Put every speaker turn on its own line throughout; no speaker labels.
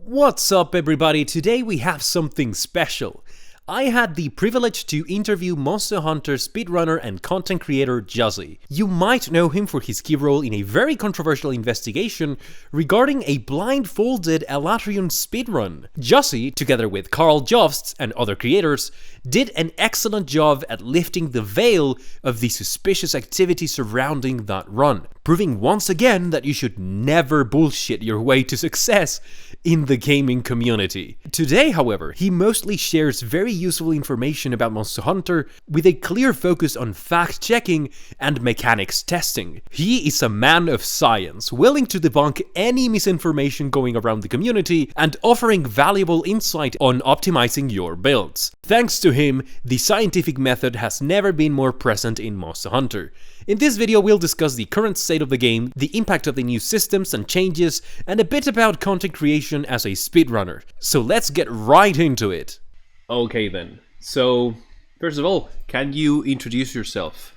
What's up everybody, today we have something special. I had the privilege to interview Monster Hunter speedrunner and content creator Juzzi. You might know him for his key role in a very controversial investigation regarding a blindfolded Elatrian speedrun. Juzzi, together with Carl Jobst and other creators, did an excellent job at lifting the veil of the suspicious activity surrounding that run, proving once again that you should never bullshit your way to success in the gaming community. Today, however, he mostly shares very useful information about Monster Hunter with a clear focus on fact-checking and mechanics testing. He is a man of science, willing to debunk any misinformation going around the community and offering valuable insight on optimizing your builds. Thanks to him, the scientific method has never been more present in Monster Hunter. In this video, we'll discuss the current state of the game, the impact of the new systems and changes, and a bit about content creation as a speedrunner. So let's get right into it. Okay then, so first of all, can you introduce yourself?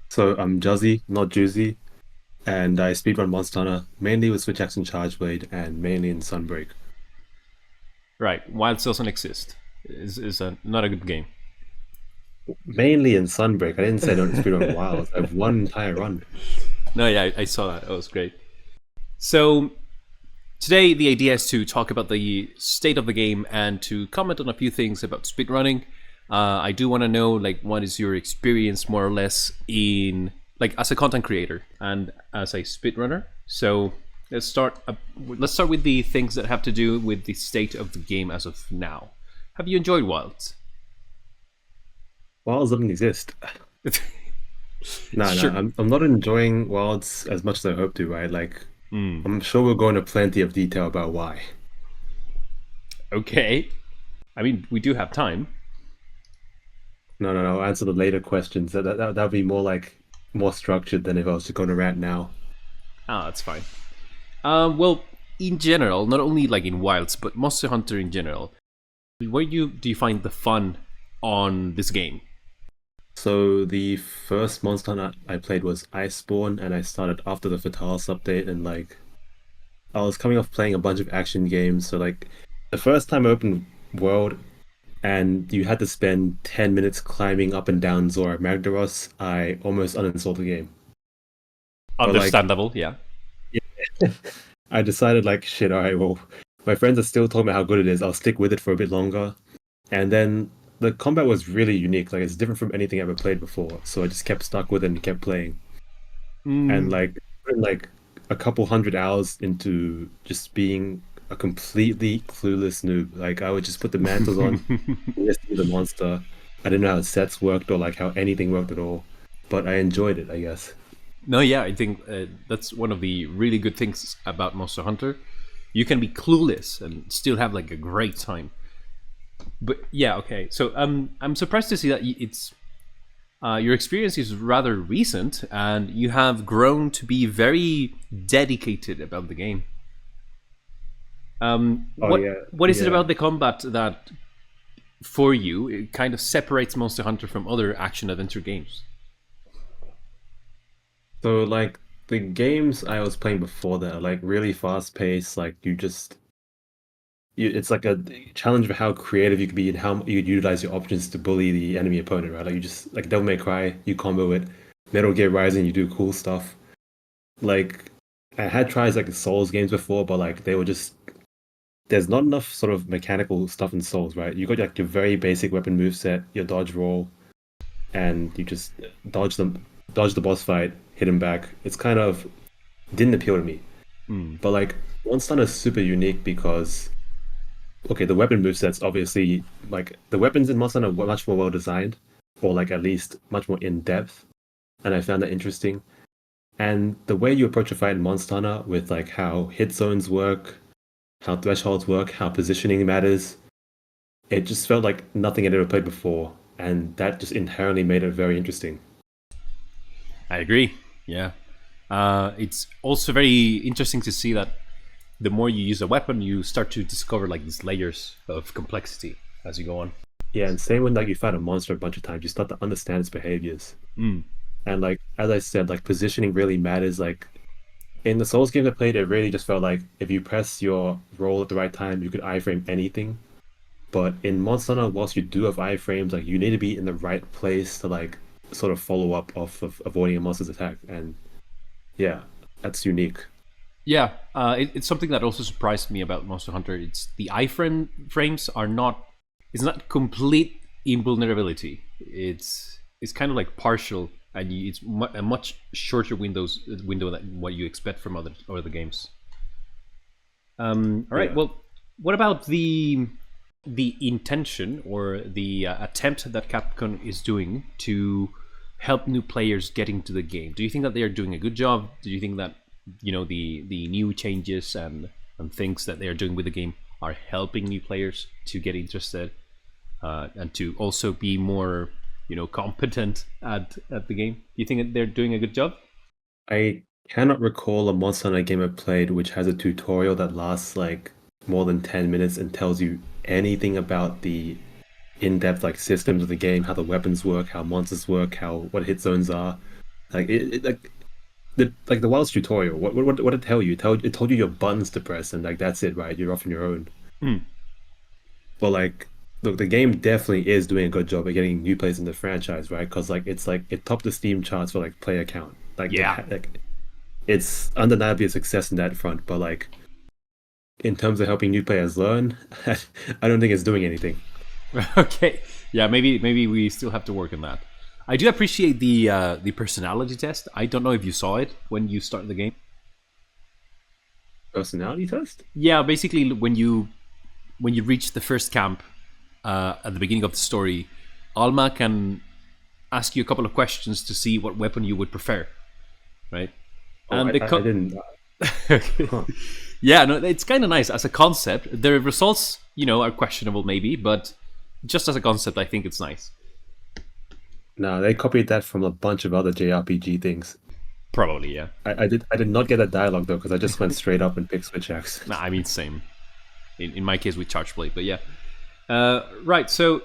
So I'm Juzzi, not Juzzi, and I speedrun Monster Hunter, mainly with Switch Axe and Charge Blade, and mainly in Sunbreak.
Right, WILDEST doesn't exist. Is not a good game.
Mainly in Sunbreak. I didn't say I don't speedrun Wilds. I have one entire run.
No, yeah, I saw that. That was great. So today the idea is to talk about the state of the game and to comment on a few things about speedrunning. I do want to know, like, what is your experience more or less in, like, as a content creator and as a speedrunner. So let's start with the things that have to do with the state of the game as of now. Have you enjoyed Wilds?
Wilds doesn't exist.
Sure.
I'm not enjoying Wilds as much as I hope to, right? Like, I'm sure we'll go into plenty of detail about why.
Okay. I mean, we do have time.
No, I'll answer the later questions. That'd be more structured than if I was just going to rant now.
Ah, that's fine. Well, in general, not only like in Wilds, but Monster Hunter in general, where do you find the fun on this game?
So the first Monster Hunter I played was Iceborne, and I started after the Fatalis update, and like I was coming off playing a bunch of action games. So like the first time I opened World and you had to spend 10 minutes climbing up and down Zora Magdaros, I almost uninstalled the game.
Understandable, yeah.
I decided like, shit, alright, well, my friends are still talking about how good it is, I'll stick with it for a bit longer. And then the combat was really unique, like it's different from anything I ever played before, so I just kept stuck with it and kept playing. And like put in like a couple hundred hours into just being a completely clueless noob. Like I would just put the mantles on, listen to the monster. I didn't know how sets worked or like how anything worked at all, but I enjoyed it, I guess.
No, yeah, I think that's one of the really good things about Monster Hunter. You can be clueless and still have like a great time. But yeah, okay. So I'm surprised to see that it's your experience is rather recent, and you have grown to be very dedicated about the game. What is it about the combat that, for you, it kind of separates Monster Hunter from other action adventure games?
So like the games I was playing before that are like really fast paced, like it's like a challenge of how creative you can be and how you utilize your options to bully the enemy opponent, right? Like you just, like Devil May Cry, you combo it. Metal Gear Rising, you do cool stuff. Like I had tried like Souls games before, but like they were just, there's not enough sort of mechanical stuff in Souls, right? You got like your very basic weapon moveset, your dodge roll, and you just dodge the boss fight, hit him back. It's kind of didn't appeal to me. But like Monster Hunter is super unique because, okay, the weapon movesets obviously, like the weapons in Monster Hunter are much more well designed, or like at least much more in depth, and I found that interesting. And the way you approach a fight in Monster Hunter with like how hit zones work, how thresholds work, how positioning matters, it just felt like nothing I'd ever played before, and that just inherently made it very interesting.
I agree. Yeah, it's also very interesting to see that the more you use a weapon, you start to discover like these layers of complexity as you go on.
Yeah, and same when like you fight a monster a bunch of times, you start to understand its behaviors. And like as I said, like positioning really matters. Like in the Souls games I played, it really just felt like if you press your roll at the right time, you could iframe anything. But in Monster Hunter, whilst you do have iframes, like you need to be in the right place to like sort of follow up off of avoiding a monster's attack. And yeah, that's unique.
Yeah, it's something that also surprised me about Monster Hunter. It's the frames are not. It's not complete invulnerability. It's kind of like partial, and it's a much shorter window than what you expect from other games. All right.
Yeah.
Well, what about the intention or the attempt that Capcom is doing to help new players get into the game? Do you think that they are doing a good job? Do you think that the new changes and things that they are doing with the game are helping new players to get interested and to also be more competent at the game? Do you think that they're doing a good job?
I cannot recall a Monster Hunter game I've played which has a tutorial that lasts like more than 10 minutes and tells you anything about the in-depth like systems of the game, how the weapons work, how monsters work, how what hit zones are. Like the Wild's tutorial. What did it tell you? It told you your buttons to press, and like that's it, right? You're off on your own.
Hmm.
But like, look, the game definitely is doing a good job at getting new players in the franchise, right? Because like it's like it topped the Steam charts for like player count. Like
Yeah.
it's undeniably a success in that front. But like in terms of helping new players learn, I don't think it's doing anything.
Okay. Yeah, maybe we still have to work on that. I do appreciate the personality test. I don't know if you saw it when you started the game.
Personality test?
Yeah, basically when you reach the first camp at the beginning of the story, Alma can ask you a couple of questions to see what weapon you would prefer, right?
Oh,
And
I didn't. Huh.
Yeah, no, it's kind of nice as a concept. The results, are questionable maybe, but just as a concept, I think it's nice.
No, they copied that from a bunch of other JRPG things.
Probably, yeah.
I did not get that dialogue though because I just went straight up and picked switch axe.
Nah, I mean, same. In my case with charge blade, but yeah. Right. So,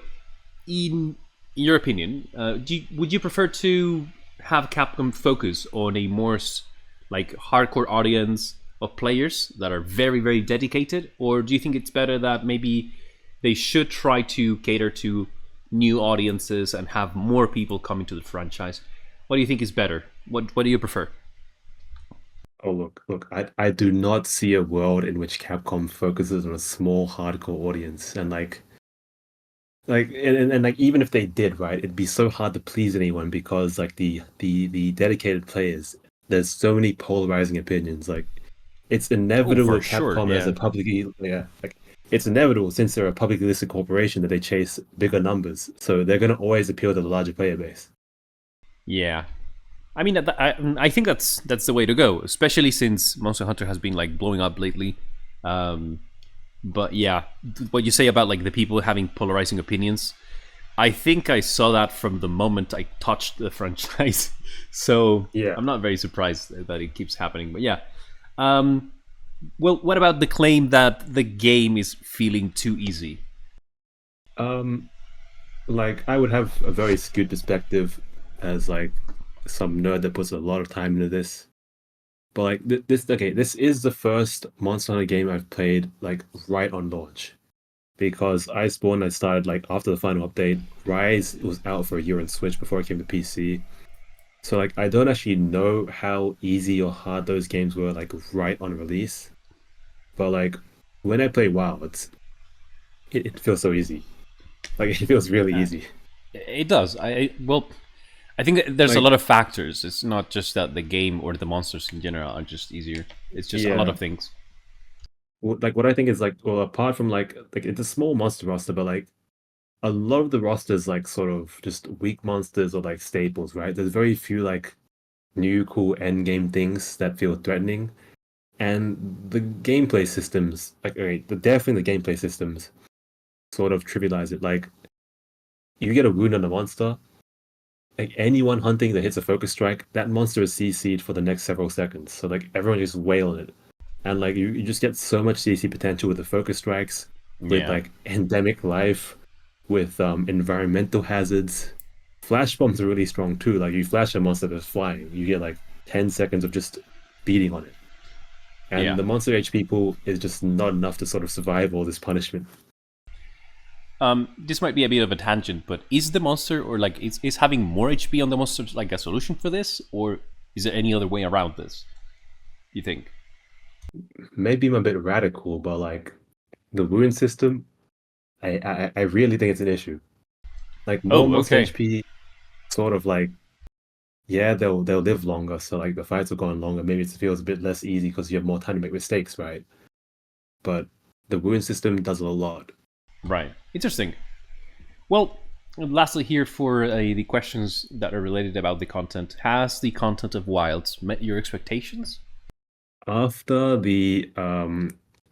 in your opinion, would you prefer to have Capcom focus on a more like hardcore audience of players that are very very dedicated, or do you think it's better that maybe they should try to cater to new audiences and have more people coming to the franchise? What do you think is better? What do you prefer?
Oh look, I do not see a world in which Capcom focuses on a small hardcore audience and and like even if they did, right, it'd be so hard to please anyone because like the dedicated players, there's so many polarizing opinions. Like it's inevitable
for sure,
Capcom as
yeah.
a publicly like it's inevitable since they're a publicly listed corporation that they chase bigger numbers. So they're gonna always appeal to the larger player base.
Yeah, I mean, I think that's the way to go, especially since Monster Hunter has been like blowing up lately. Um, but yeah, what you say about like the people having polarizing opinions, I think I saw that from the moment I touched the franchise. So
Yeah.
I'm not very surprised that it keeps happening. But yeah, um, well, what about the claim that the game is feeling too easy?
Um like I would have a very skewed perspective as like some nerd that puts a lot of time into this. But like this is the first Monster Hunter game I've played like right on launch. Because I started like after the final update. Rise was out for a year on Switch before it came to PC. So like I don't actually know how easy or hard those games were like right on release. But like when I play WoW, it feels so easy. Like it feels really
Uh,
easy.
it does. Well, I think that there's a
Like
lot of factors. It's not just that the game or the monsters in general are just easier. It's just a lot
yeah.
of things.
Like what I think is like well apart from like it's a small monster roster, but like a lot of the rosters like sort of just weak monsters or like staples, right? There's very few like new cool end game things that feel threatening. And the gameplay systems, like okay, definitely the gameplay systems sort of trivialize it. Like you get a wound on a monster, like anyone hunting that hits a focus strike, that monster is CC'd for the next several seconds. So like everyone just wail on it. And like you just get so much CC potential with the focus strikes, with
Yeah.
like endemic life, with environmental hazards. Flash bombs are really strong too. Like you flash a monster that's flying, you get like 10 seconds of just beating on it. And the monster HP pool is just not enough to sort of survive all this punishment.
This might be a bit of a tangent, but is the monster, or like, is having more HP on the monster like a solution for this, or is there any other way around this, you think?
Maybe I'm a bit radical, but like the wound system, I really think it's an issue. Like more
Oh,
monster
okay.
HP, sort of like, yeah, they'll live longer, so like the fights will go on longer. Maybe it feels a bit less easy because you have more time to make mistakes, right? But the wound system does a lot.
Right. Interesting. Well, lastly, here for the questions that are related about the content. Has the content of Wilds met your expectations?
After the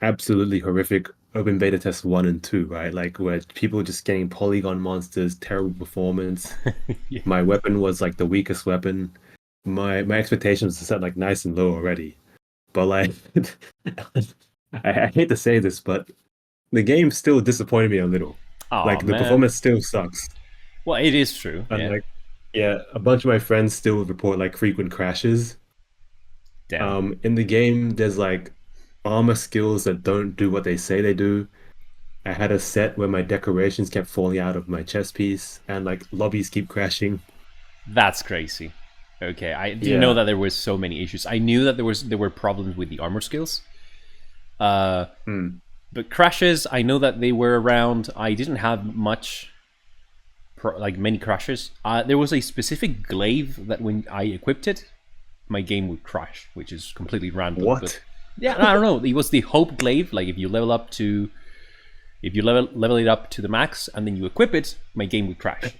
absolutely horrific open beta test 1 and 2, right? Like where people just getting polygon monsters, terrible performance.
Yeah.
My weapon was like the weakest weapon. My expectations are set like nice and low already. But like I hate to say this, but the game still disappointed me a little.
Oh
Like the
man.
performance still sucks.
Well, it is true.
And
Yeah.
like yeah, a bunch of my friends still report like frequent crashes.
Damn.
In the game, there's like armor skills that don't do what they say they do. I had a set where my decorations kept falling out of my chest piece, and like lobbies keep crashing.
That's crazy. Okay, I didn't know
Yeah.
that there was so many issues. I knew that there were problems with the armor skills. Uh,
Mm.
but crashes, I know that they were around. I didn't have much, like many crashes. There was a specific glaive that when I equipped it, my game would crash, which is completely random.
What?
But yeah, I don't know. It was the Hope glaive. Like if you level it up to the max and then you equip it, my game would crash.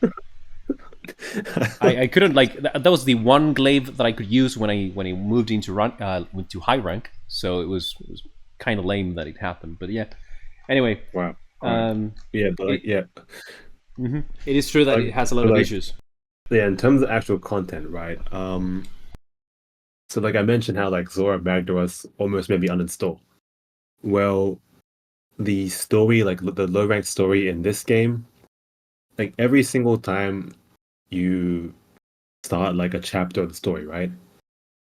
I couldn't like that was the one glaive that I could use when I moved into went to high rank. So it was kind of lame that it happened. But yeah. Anyway,
Wow. Alright. Yeah, but like, yeah,
it is true that
like,
it has a lot
but,
of
like,
issues.
yeah. In terms of actual content, right? So like I mentioned, how like Zora Magdaros almost made me uninstall. Well, the story, like the low ranked story in this game, like every single time you start like a chapter of the story, right?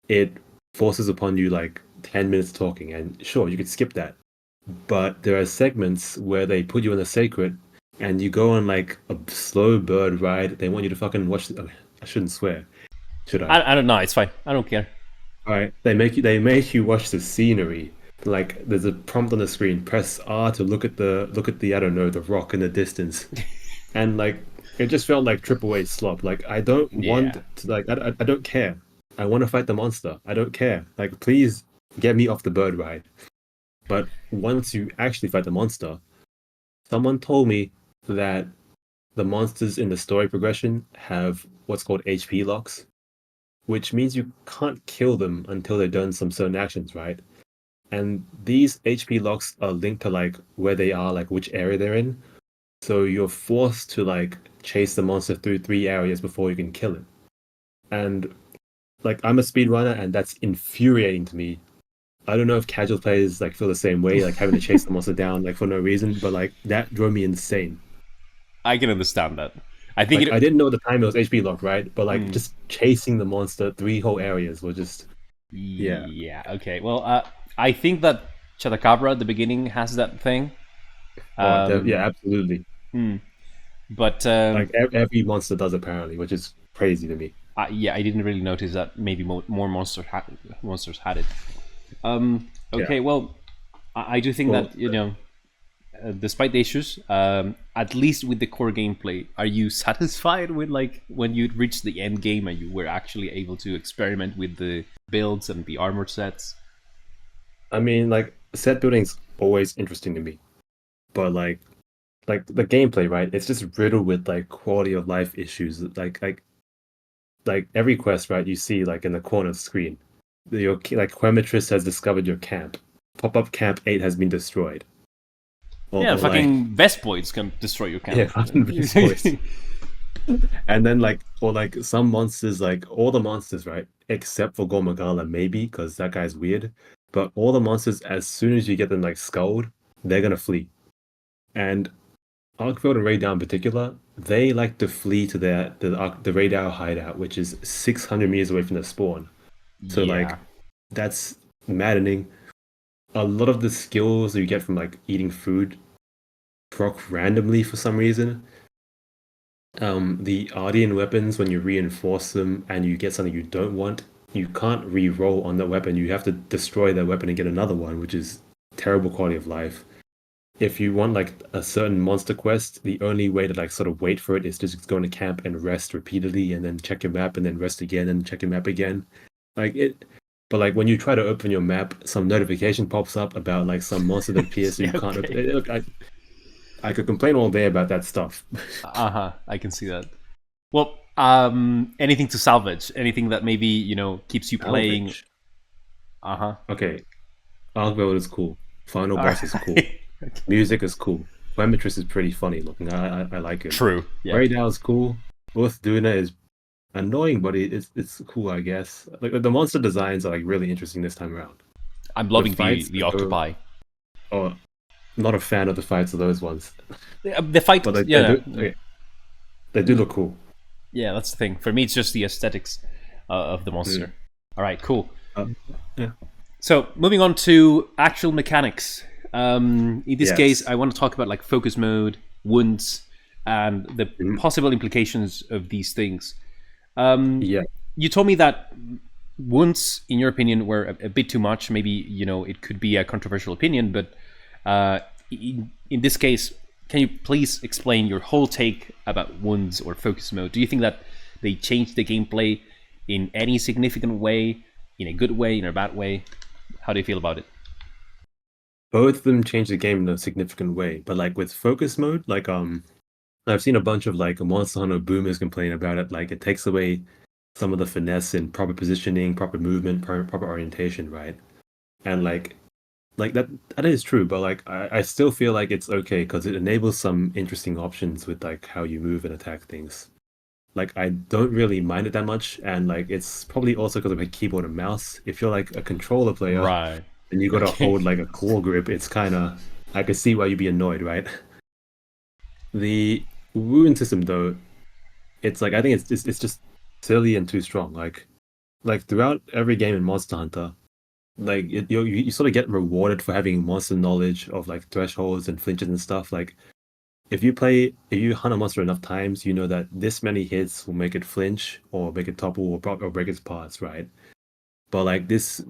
It forces upon you like 10 minutes talking, and sure, you could skip that. But there are segments where they put you in a sacred and you go on like a slow bird ride. They want you to fucking watch. I shouldn't swear, should I?
I don't know. It's fine. I don't care.
All right. They make you watch the scenery. Like there's a prompt on the screen. Press R to look at the I don't know, the rock in the distance. And like it just felt like triple A slop. Like I don't want
Yeah.
to like I don't care. I want to fight the monster. I don't care. Like please get me off the bird ride. But once you actually fight the monster, someone told me that the monsters in the story progression have what's called HP locks, which means you can't kill them until they've done some certain actions, right? And these HP locks are linked to like where they are, like which area they're in. So you're forced to like chase the monster through 3 areas before you can kill it. And like I'm a speedrunner and that's infuriating to me. I don't know if casual players like feel the same way, like having to chase the monster down like for no reason, but like that drove me insane.
I can understand that. I think
Like I
it.
didn't know at the time it was HP lock, right? But like
Mm,
just chasing the monster 3 whole areas was just yeah.
yeah. Okay. Well, I think that Chatacabra at the beginning has that thing.
Oh,
Um,
yeah, absolutely.
hmm. But
Like every monster does apparently, which is crazy to me.
yeah, I didn't really notice that. Maybe more monsters had it.
Yeah.
Okay. Well, I do think
Well,
that despite the issues, at least with the core gameplay, are you satisfied with like when you reached the end game and you were actually able to experiment with the builds and the armor sets?
I mean, like set building's always interesting to me, but like the gameplay, right? It's just riddled with like quality of life issues. Like every quest, right? You see like in the corner of the screen, your like Quemitress has discovered your camp. Pop-up camp 8 has been destroyed.
Yeah,
Or like
fucking Vespoids can destroy your
yeah,
camp.
fucking Beast Boys. And then like or like some monsters, like all the monsters, right? Except for Gormagala, maybe because that guy's weird. But all the monsters, as soon as you get them like skulled, they're gonna flee. And Arkfield and Raydar in particular, they like to flee to the Raydar hideout, which is 600 meters away from the spawn. So like
Yeah.
that's maddening. a lot of the skills you get from like eating food proc randomly for some reason. The Ardian weapons, when you reinforce them and you get something you don't want, you can't re-roll on that weapon. You have to destroy that weapon and get another one, which is terrible quality of life. If you want like a certain monster quest, the only way to like sort of wait for it is to just go into camp and rest repeatedly and then check your map and then rest again and check your map again. Like it but like when you try to open your map, some notification pops up about like some monster that appears so you can't open it. Look, I could complain all day about that stuff.
I can see that. Well, anything to salvage, anything that maybe keeps you playing.
Salvage.
Uh-huh.
Okay. Arc Build is cool. Final
All
boss is cool.
right.
Music is cool. Wemetress is pretty funny looking. I like it.
True. Yeah.
Raydal is cool. Both Duna is annoying, but it's cool, I guess. Like the monster designs are like really interesting this time around.
I'm loving
fights
the
go-
octopi.
Oh, not a fan of the fights of those ones,
The fight,
but like,
yeah,
they do look cool.
yeah, that's the thing. For me, it's just the aesthetics of the monster. All right, cool.
Yeah.
So moving on to actual mechanics. In this
Yes.
case, I want to talk about like focus mode, wounds, and the possible implications of these things.
Yeah.
You told me that wounds, in your opinion, were a bit too much. Maybe it could be a controversial opinion, but in this case, can you please explain your whole take about wounds or focus mode? Do you think that they changed the gameplay in any significant way, in a good way, in a bad way? How do you feel about it?
Both of them change the game in a significant way, but like with focus mode, like I've seen a bunch of like Monster Hunter boomers complain about it. Like it takes away some of the finesse and proper positioning, proper movement, proper orientation, right? And like that is true, but like I still feel like it's okay because it enables some interesting options with like how you move and attack things. Like I don't really mind it that much, and like it's probably also because of a keyboard and mouse. If you're like a controller player
Right.
and you gotta
Okay.
hold like a claw grip, it's kind of I could see why you'd be annoyed, right? The wound system though, it's like I think it's just silly and too strong. Like throughout every game in Monster Hunter, like you sort of get rewarded for having monster knowledge of like thresholds and flinches and stuff. Like if you hunt a monster enough times, you know that this many hits will make it flinch or make it topple or break its parts, right? But like this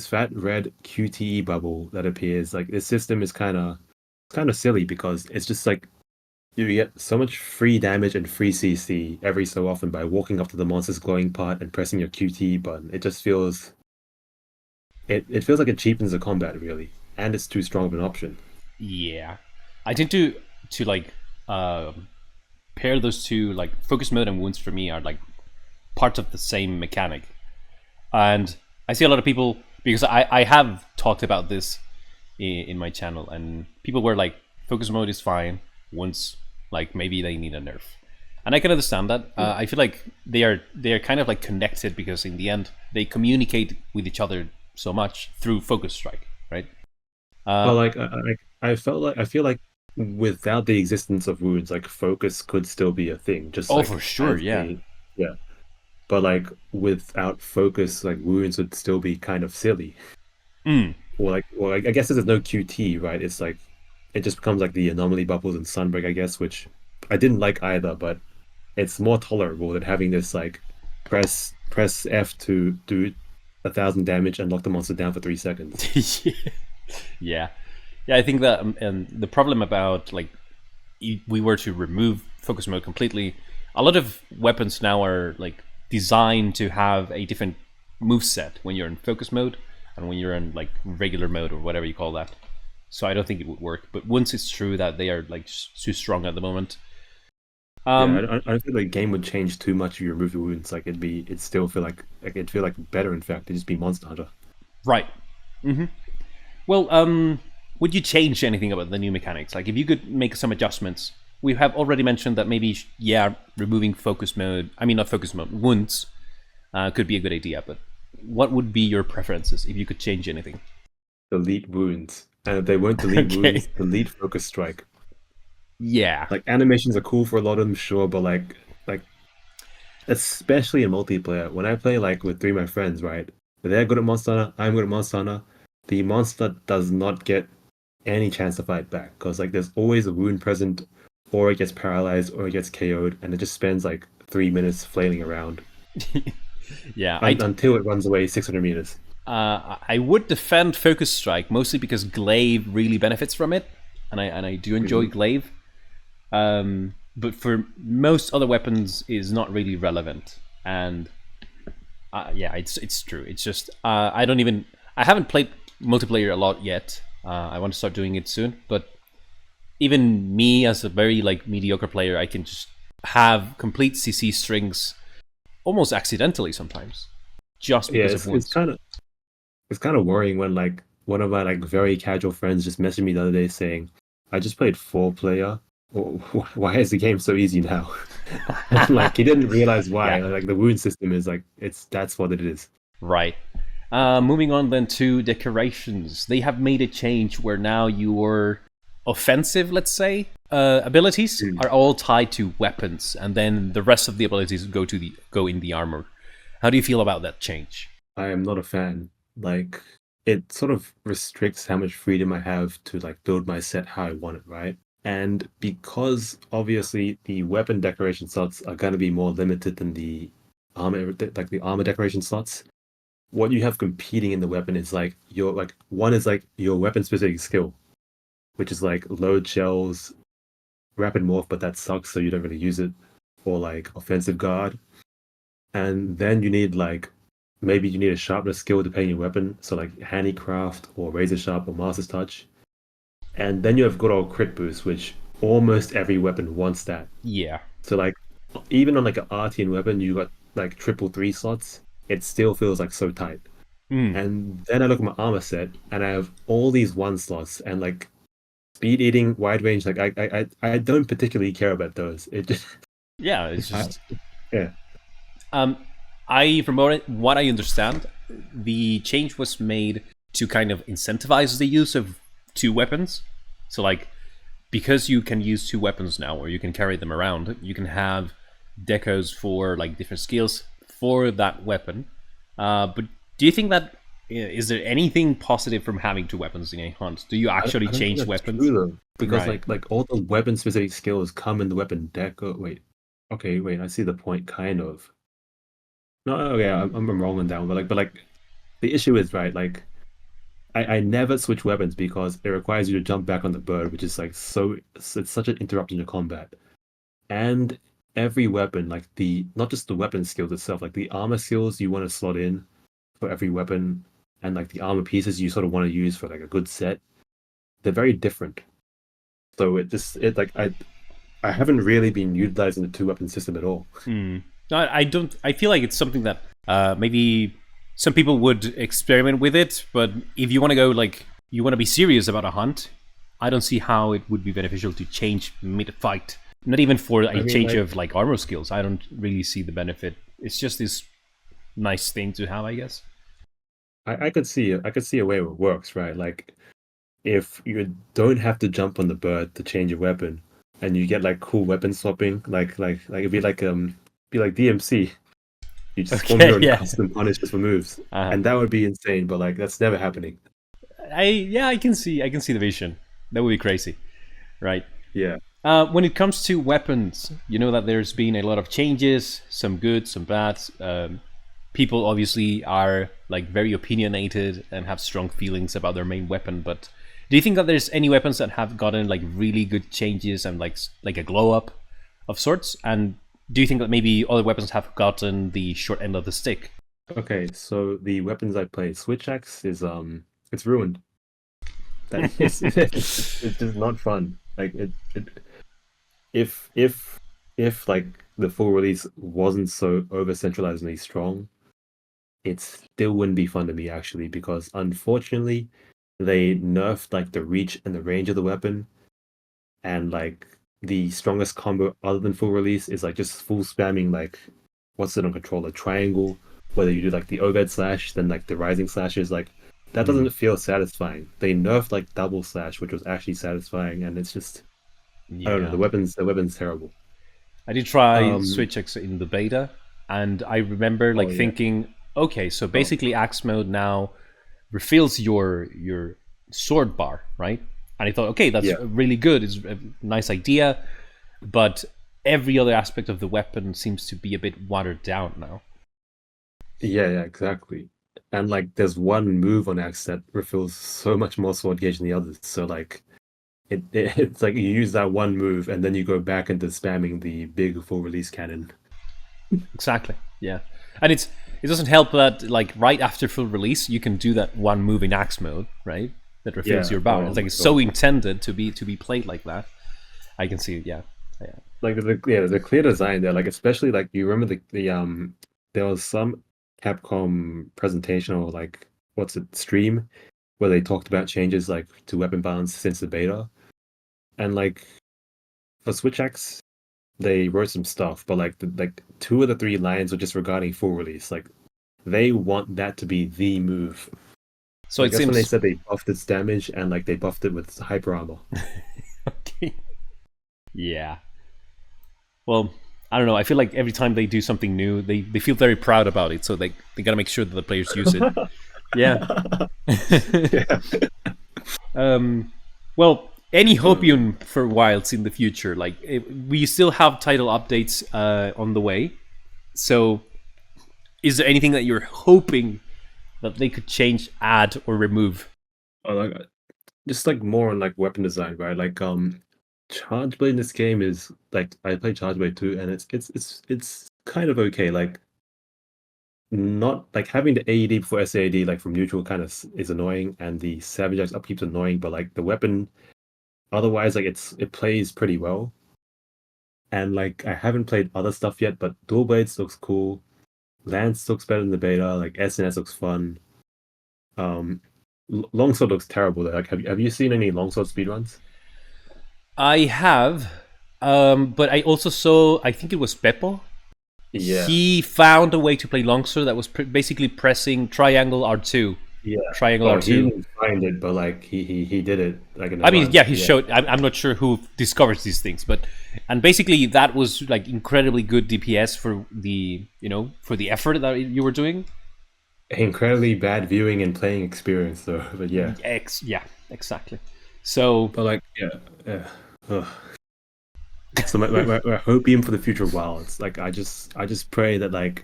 fat red QTE bubble that appears, like this system is kind of silly because it's just like you get so much free damage and free CC every so often by walking up to the monster's glowing part and pressing your QTE button. It just it feels like it cheapens the combat really, and it's too strong of an option.
Yeah, I tend to like pair those two. Like focus mode and wounds for me are like parts of the same mechanic, and I see a lot of people because I have talked about this in my channel, and people were like, focus mode is fine. Wounds, like maybe they need a nerf, and I can understand that. I feel like they are kind of like connected because in the end they communicate with each other so much through focus strike, right?
But like I feel like without the existence of wounds, like focus could still be a thing, just
Oh, for
like
sure,
as
yeah.
yeah. But like without focus, like wounds would still be kind of silly.
Mm.
Or I guess there's no QT, right? It's like it just becomes like the anomaly bubbles and sunbreak, I guess, which I didn't like either, but it's more tolerable than having this like press F to do 1,000 damage and lock the monster down for 3 seconds.
Yeah, yeah. I think that the problem about like if we were to remove focus mode completely, a lot of weapons now are like designed to have a different move set when you're in focus mode and when you're in like regular mode or whatever you call that. So I don't think it would work. But once it's true that they are like too strong at the moment.
Yeah,
Um,
I don't think the game would change too much if you remove the wounds. Like it'd still feel like it'd feel like better. In fact, it'd just be Monster Hunter.
right. Well, would you change anything about the new mechanics? Like, if you could make some adjustments, we have already mentioned that maybe, yeah, removing focus mode. I mean, not focus mode, wounds could be a good idea. But what would be your preferences if you could change anything?
Delete wounds, and if they won't delete wounds,
Okay.
delete focus strike.
Yeah.
Like animations are cool for a lot of them, sure, but like especially in multiplayer, when I play like with three of my friends, right? They're good at Monster Hunter, I'm good at Monster Hunter. the monster does not get any chance to fight back because like there's always a wound present, or it gets paralyzed, or it gets KO'd, and it just spends like 3 minutes flailing around
Yeah,
until it runs away 600 meters.
I would defend Focus Strike mostly because Glaive really benefits from it, and I do enjoy Glaive. But for most other weapons, is not really relevant. And yeah, it's true. It's just I haven't played multiplayer a lot yet. I want to start doing it soon. But even me, as a very like mediocre player, I can just have complete CC strings almost accidentally sometimes, just because of wounds.
It's kind of worrying when like one of my like very casual friends just messaged me the other day saying, "I just played 4-player. Why is the game so easy now?" Like he didn't realize why.
Yeah.
Like the wound system is like that's what it is.
Right. Moving on then to decorations. They have made a change where now your offensive, let's say, abilities are all tied to weapons, and then the rest of the abilities go in the armor. How do you feel about that change?
I am not a fan. Like it sort of restricts how much freedom I have to like build my set how I want it, right? And because obviously the weapon decoration slots are going to be more limited than the armor, like the armor decoration slots, what you have competing in the weapon is like one is like your weapon specific skill, which is like load shells, rapid morph, but that sucks, so you don't really use it, or like offensive guard. And then you need like maybe you need a sharpness skill depending on your weapon, so like handicraft or razor sharp or master's touch. And then you have good old crit boost, which almost every weapon wants that.
Yeah.
So like even on like an Artian weapon, you got like 333 slots. It still feels like so tight. And then I look at my armor set, and I have all these 1 slots, and like speed eating, wide range. Like I don't particularly care about those. It just
Yeah, it's just
yeah.
From what I understand, the change was made to kind of incentivize the use of 2 weapons. So like, because you can use 2 weapons now, or you can carry them around, you can have decos for like different skills for that weapon. But do you think that is there anything positive from having 2 weapons in a hunt? Do you actually change weapons?
True, though, because
Right.
like all the weapon specific skills come in the weapon deco. Wait, I see the point, kind of. No, okay, I'm wrong on that one, but like the issue is right. Like I never switch weapons because it requires you to jump back on the bird, which is like it's such an interruption to combat. And every weapon, like not just the weapon skills itself, like the armor skills you want to slot in for every weapon, and like the armor pieces you sort of want to use for like a good set, they're very different. So it like I haven't really been utilizing the 2 weapon system at all.
I don't. I feel like it's something that maybe some people would experiment with it, but if you want to go like you want to be serious about a hunt, I don't see how it would be beneficial to change mid-fight. Not even for a change of like armor skills. I don't really see the benefit. It's just this nice thing to have, I guess.
I could see a way where it works, right? Like if you don't have to jump on the bird to change your weapon, and you get like cool weapon swapping, like it'd be like DMC. You just form your own custom punishments for moves, and that would be insane. But like that's never happening.
I can see the vision. That would be crazy, right?
Yeah.
When it comes to weapons, you know that there's been a lot of changes, some good, some bad. People obviously are like very opinionated and have strong feelings about their main weapon. But do you think that there's any weapons that have gotten like really good changes and like a glow up of sorts? And do you think that maybe other weapons have gotten the short end of the stick?
Okay, so the weapons I play, Switch Axe is it's ruined. That it's just not fun. Like if like the full release wasn't so over centralizingly strong, it still wouldn't be fun to me actually, because unfortunately they nerfed like the reach and the range of the weapon, and like the strongest combo other than full release is like just full spamming like what's it on controller, triangle, whether you do like the overhead slash then like the rising slashes, like that doesn't feel satisfying. They nerfed like double slash, which was actually satisfying, and it's just I don't know, the weapon's terrible.
I did try Switch X in the beta, and I remember like thinking, okay, so basically axe mode now, refills your sword bar, right? And I thought, okay, that's
Yeah.
really good. It's a nice idea, but every other aspect of the weapon seems to be a bit watered down now.
Yeah, exactly. And like there's one move on Axe that refills so much more sword gauge than the others. So like it's like you use that one move and then you go back into spamming the big full release cannon.
Exactly. Yeah, and it doesn't help that like right after full release you can do that one move in axe mode, right? That refills
Yeah.
your bar.
Oh
It's like
my
it's so
God.
intended to be played like that. I can see it. Yeah. Yeah.
Like there's a clear design there. Like especially like you remember the there was some Capcom presentation or like what's it stream where they talked about changes like to weapon balance since the beta. And like for Switch X, they wrote some stuff, but like like two of the three lines were just regarding full release. Like they want that to be the move.
So
Like
it
that's when they
seems
said they buffed its damage and like they buffed it with hyper armor.
okay. Yeah. Well, I don't know. I feel like every time they do something new, they feel very proud about it. So they gotta make sure that the players use it. Yeah.
Yeah.
Well, any Hopium for Wilds in the future? Like we still have title updates on the way. So, is there anything that you're hoping that they could change, add, or remove?
Oh, like just like more on like weapon design, right? Like Charge Blade in this game is like I played Charge Blade too, and it's kind of okay. Like not like having the AED before SAD like from neutral kind of is annoying, and the Savage Axe upkeep's annoying, but like the weapon otherwise like it plays pretty well. And like I haven't played other stuff yet, but Dual Blades looks cool. Lance looks better than the beta. Like SNS looks fun. Um, Longsword looks terrible though. Like have you seen any Longsword speedruns?
I have, but I also saw. I think it was Beppo.
Yeah.
He found a way to play Longsword that was basically pressing triangle R2.
Yeah.
Triangle
Oh, he
R2.
didn't find it, but like he did it like in
I mean, yeah,
advance.
he
Yeah.
showed. I'm not sure who discovers these things, but and basically that was like incredibly good DPS for the for the effort that you were doing.
Incredibly bad viewing and playing experience though. But yeah.
Yeah, exactly. So
But like yeah. Ugh. So my hopium for the future of WoW. It's like I just pray that like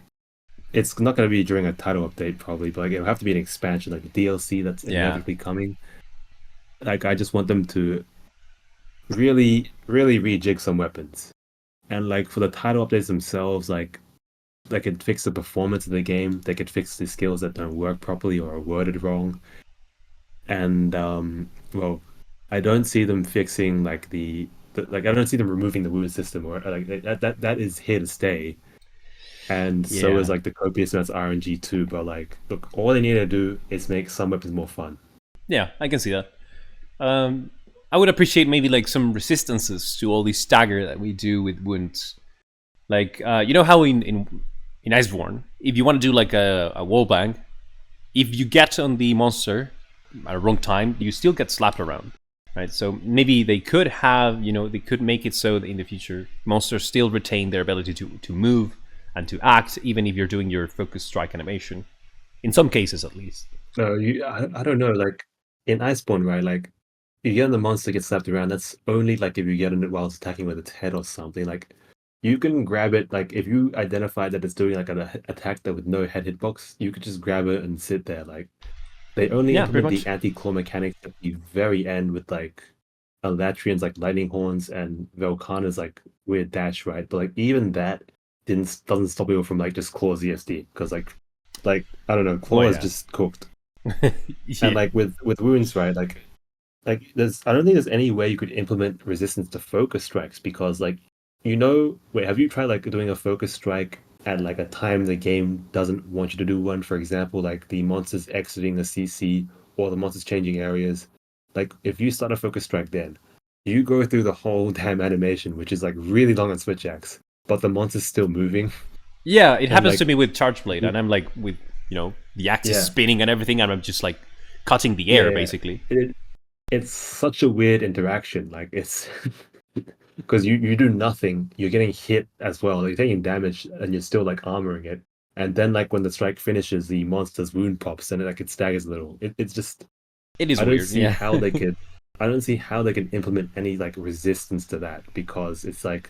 it's not gonna be during a title update probably, but like it'll have to be an expansion, like a DLC that's
yeah,
inevitably coming. Like I just want them to really rejig some weapons. And like for the title updates themselves, like they could fix the performance of the game, they could fix the skills that don't work properly or are worded wrong. And well, I don't see them fixing like like I don't see them removing the wound system or like that is here to stay. And so is
yeah,
like the copious amounts of RNG too. But like, look, all they need to do is make some weapons more fun.
yeah. I can see that. Um, I would appreciate maybe like some resistances to all these stagger that we do with wounds. Like you know how in Iceborne, if you want to do like a wall bang, if you get on the monster at a wrong time, you still get slapped around, right? So maybe they could have, they could make it so that in the future monsters still retain their ability to move and to act, even if you're doing your focus strike animation. In some cases, at least.
So I don't know, like in Iceborne, right? Like you get the monster gets slapped around. That's only like if you get on it while it's attacking with its head or something. Like you can grab it. Like if you identify that it's doing like an attack that with no head hitbox, you could just grab it and sit there. Like they only
Yeah, pretty
implement the
much.
anti-claw mechanics at the very end with like Alatrian's like lightning horns and Velkhana's like weird dash, right? But like even that doesn't stop people from like just claw ZSD because like I don't know,
Oh
claw is
yeah.
just cooked. And
Yeah.
like with wounds, right? Like there's I don't think there's any way you could implement resistance to focus strikes because like wait, have you tried like doing a focus strike at like a time the game doesn't want you to do one? For example, like the monsters exiting the CC or the monsters changing areas. Like if you start a focus strike then, you go through the whole damn animation, which is like really long on Switch X, but the monster's still moving.
Yeah, it
And
happens
like
to me with Charge Blade, and I'm like with the axis
yeah,
spinning and everything, and I'm just like cutting the
yeah,
air
yeah.
basically.
It's such a weird interaction. Like it's because you do nothing, you're getting hit as well. You're taking damage and you're still like armoring it. and then like when the strike finishes, the monster's wound pops and it staggers a little. It's just
It is
I don't
weird,
see
yeah.
how they could I don't see how they can implement any like resistance to that, because it's like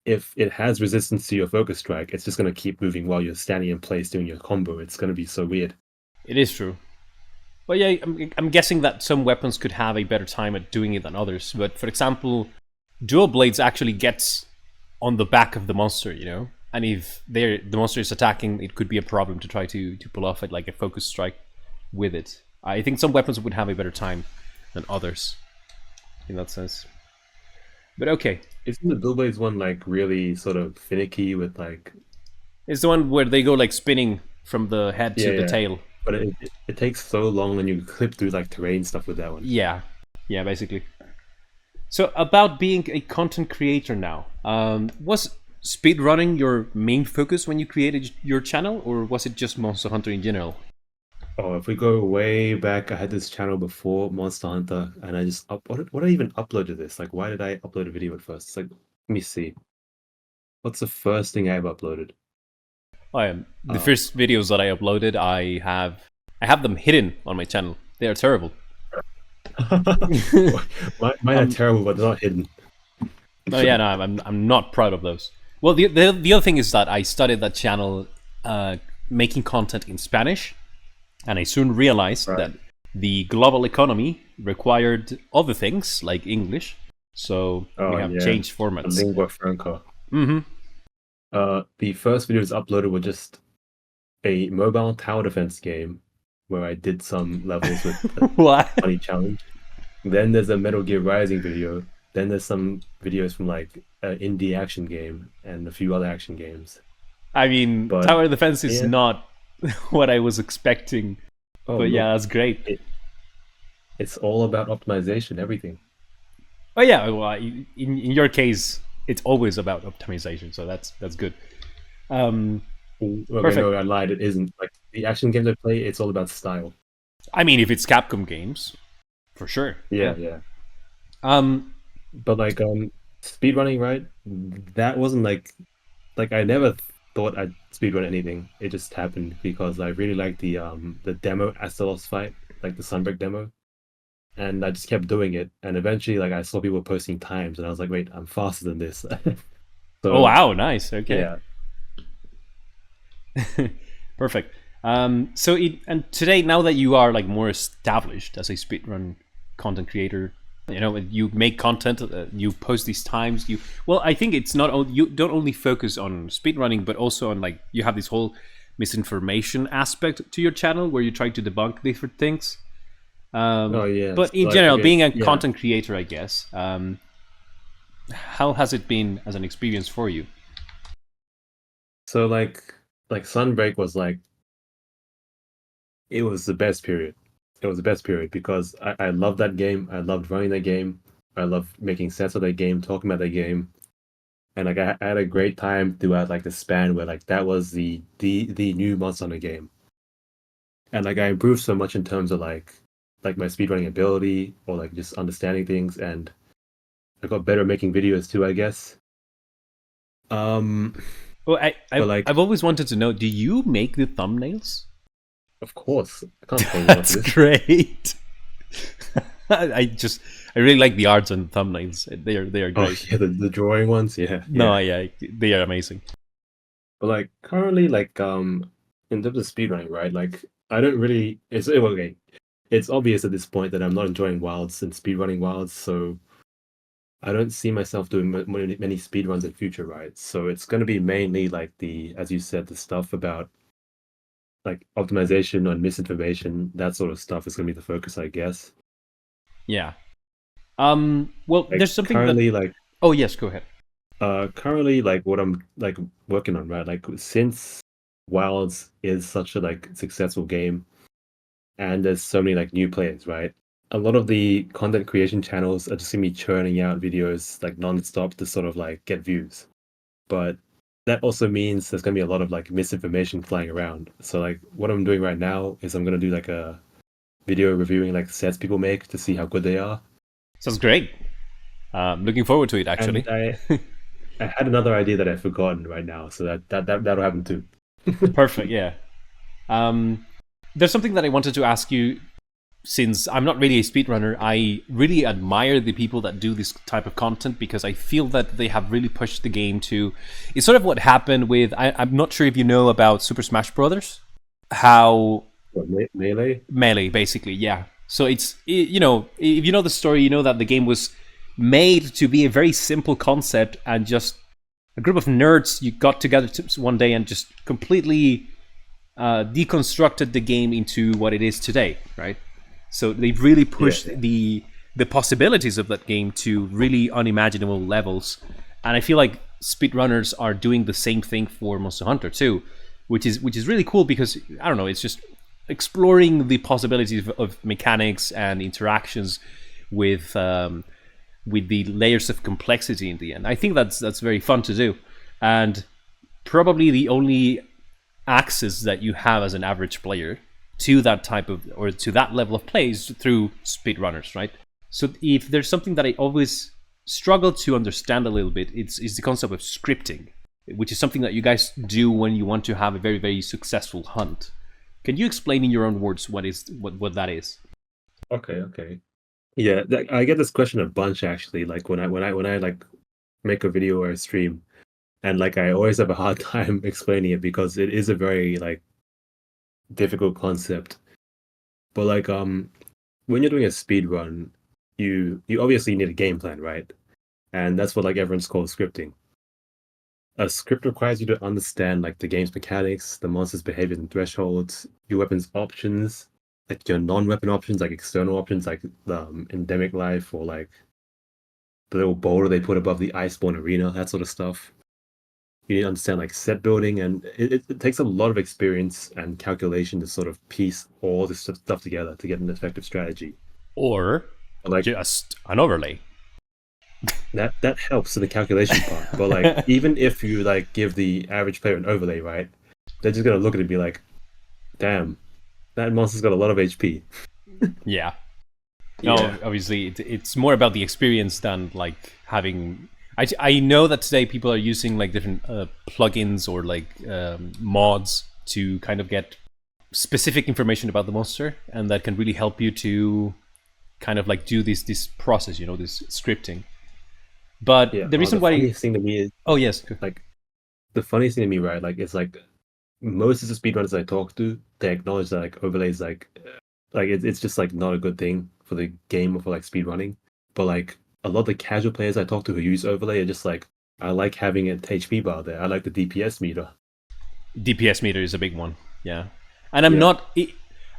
if it has resistance to your focus strike, it's just gonna keep moving while you're standing in place doing your combo. It's gonna be so weird.
It is true. But yeah, I'm guessing that some weapons could have a better time at doing it than others. But for example, dual blades actually gets on the back of the monster, you know? And if the monster is attacking, it could be a problem to try to pull off it like a focus strike with it. I think some weapons would have a better time than others in that sense. But okay.
Isn't the dual blades one like really sort of finicky with like
It's the one where they go like spinning from the head to the tail.
But it takes so long when you clip through like terrain stuff with that one.
Yeah, basically. So about being a content creator now, was speedrunning your main focus when you created your channel, or was it just Monster Hunter in general?
Oh, if we go way back, I had this channel before Monster Hunter, and I just what did I even upload to this? Like, why did I upload a video at first? It's like, let me see. What's the first thing I ever uploaded?
The first videos that I uploaded, I have them hidden on my channel. They are terrible.
Mine are terrible, but they're not hidden.
No, yeah, no, I'm not proud of those. Well, the other thing is that I started that channel making content in Spanish, and I soon realized that the global economy required other things like English, so we have changed formats.
Lingua franca.
Mm-hmm.
The first videos uploaded were just a mobile tower defense game where I did some levels with a funny challenge. Then there's a Metal Gear Rising video. Then there's some videos from like an indie action game and a few other action games.
I mean, but, tower defense is not what I was expecting.
Oh,
but yeah, that's great.
It's all about optimization, everything.
Oh yeah, well, in your case, it's always about optimization, so that's good.
Okay, perfect. No, I lied. It isn't. Like the action games I play, it's all about style.
I mean, if it's Capcom games, for sure.
Yeah. But like speedrunning, right? That wasn't like I never thought I'd speedrun anything. It just happened because I really liked the demo Astalos fight, like the Sunbreak demo. And I just kept doing it, and eventually, like I saw people posting times, and I was like, "Wait, I'm faster than this."
So, oh wow, nice. Okay.
Yeah.
Perfect. So today, now that you are like more established as a speedrun content creator, you know, you make content, you post these times. I think it's not you don't only focus on speedrunning, but also on like you have this whole misinformation aspect to your channel where you try to debunk different things. But in general, being a content creator, I guess, how has it been as an experience for you?
So like Sunbreak was like, it was the best period. It was the best period because I loved that game. I loved running that game. I loved making sets of that game, talking about that game. And like I had a great time throughout like the span where like that was the new Monster Hunter game. And like I improved so much in terms of like my speedrunning ability or like just understanding things, and I got better at making videos too, I guess.
Well, I've always wanted to know, do you make the thumbnails?
Of course. I can't tell you
That's great. I really like the arts and thumbnails. They are great.
Oh yeah, the drawing ones, yeah.
No, yeah, they are amazing.
But like currently, like in terms of speedrunning, right? Like I don't really. It's obvious at this point that I'm not enjoying Wilds and speedrunning Wilds, so I don't see myself doing many speedruns in future, right? So it's going to be mainly like as you said, the stuff about like optimization and misinformation, that sort of stuff is going to be the focus, I guess.
Yeah. Well, like, there's something
currently
that...
like.
Oh yes, go ahead.
Currently, like what I'm like working on, right? Like since Wilds is such a like successful game, and there's so many like new players, right? A lot of the content creation channels are just gonna be churning out videos like non-stop to sort of like get views. But that also means there's gonna be a lot of like misinformation flying around. So like what I'm doing right now is I'm gonna do like a video reviewing like sets people make to see how good they are.
Sounds great. Looking forward to it, actually.
And I had another idea that I've forgotten right now, so that'll happen too.
Perfect. Yeah. Um, there's something that I wanted to ask you. Since I'm not really a speedrunner, I really admire the people that do this type of content because I feel that they have really pushed the game to. It's sort of what happened with. I'm not sure if you know about Super Smash Brothers. How
What, melee?
Melee, basically, yeah. So you know, if you know the story, you know that the game was made to be a very simple concept, and just a group of nerds you got together one day and just completely deconstructed the game into what it is today, right? So they've really
Yeah,
pushed
yeah.
the possibilities of that game to really unimaginable levels, and I feel like speedrunners are doing the same thing for Monster Hunter too, which is really cool because I don't know, it's just exploring the possibilities of mechanics and interactions with the layers of complexity in the end. I think that's very fun to do, and probably the only access that you have as an average player to that type of or to that level of play is through speedrunners, right? So if there's something that I always struggle to understand a little bit, it's the concept of scripting, which is something that you guys do when you want to have a very very successful hunt. Can you explain in your own words what that is?
Okay, okay. Yeah, I get this question a bunch actually. Like when I like make a video or a stream, and like I always have a hard time explaining it because it is a very like difficult concept. But like when you're doing a speed run, you obviously need a game plan, right? And that's what like everyone's called scripting. A script requires you to understand like the game's mechanics, the monster's behaviors and thresholds, your weapons options, like your non-weapon options, like external options, like the endemic life or like the little boulder they put above the iceborne arena, that sort of stuff. You need to understand like set building, and it takes a lot of experience and calculation to sort of piece all this stuff together to get an effective strategy.
Or
But, like
just an overlay?
that helps in the calculation part. But like even if you like give the average player an overlay, right? They're just gonna look at it and be like, "Damn, that monster's got a lot of HP."
Yeah. No,
Yeah,
obviously it's more about the experience than like having. I know that today people are using like different plugins or like mods to kind of get specific information about the monster, and that can really help you to kind of like do this process, you know, this scripting. But
yeah.
the reason
The
why,
funniest thing to me is
oh yes,
like the funniest thing to me, right? Like it's like most of the speedrunners I talk to, they acknowledge that like overlays like it's just like not a good thing for the game or for like speedrunning. But like a lot of the casual players I talk to who use overlay are just like, I like having an HP bar there. I like the DPS meter.
DPS meter is a big one, yeah. And I'm
Yeah.
not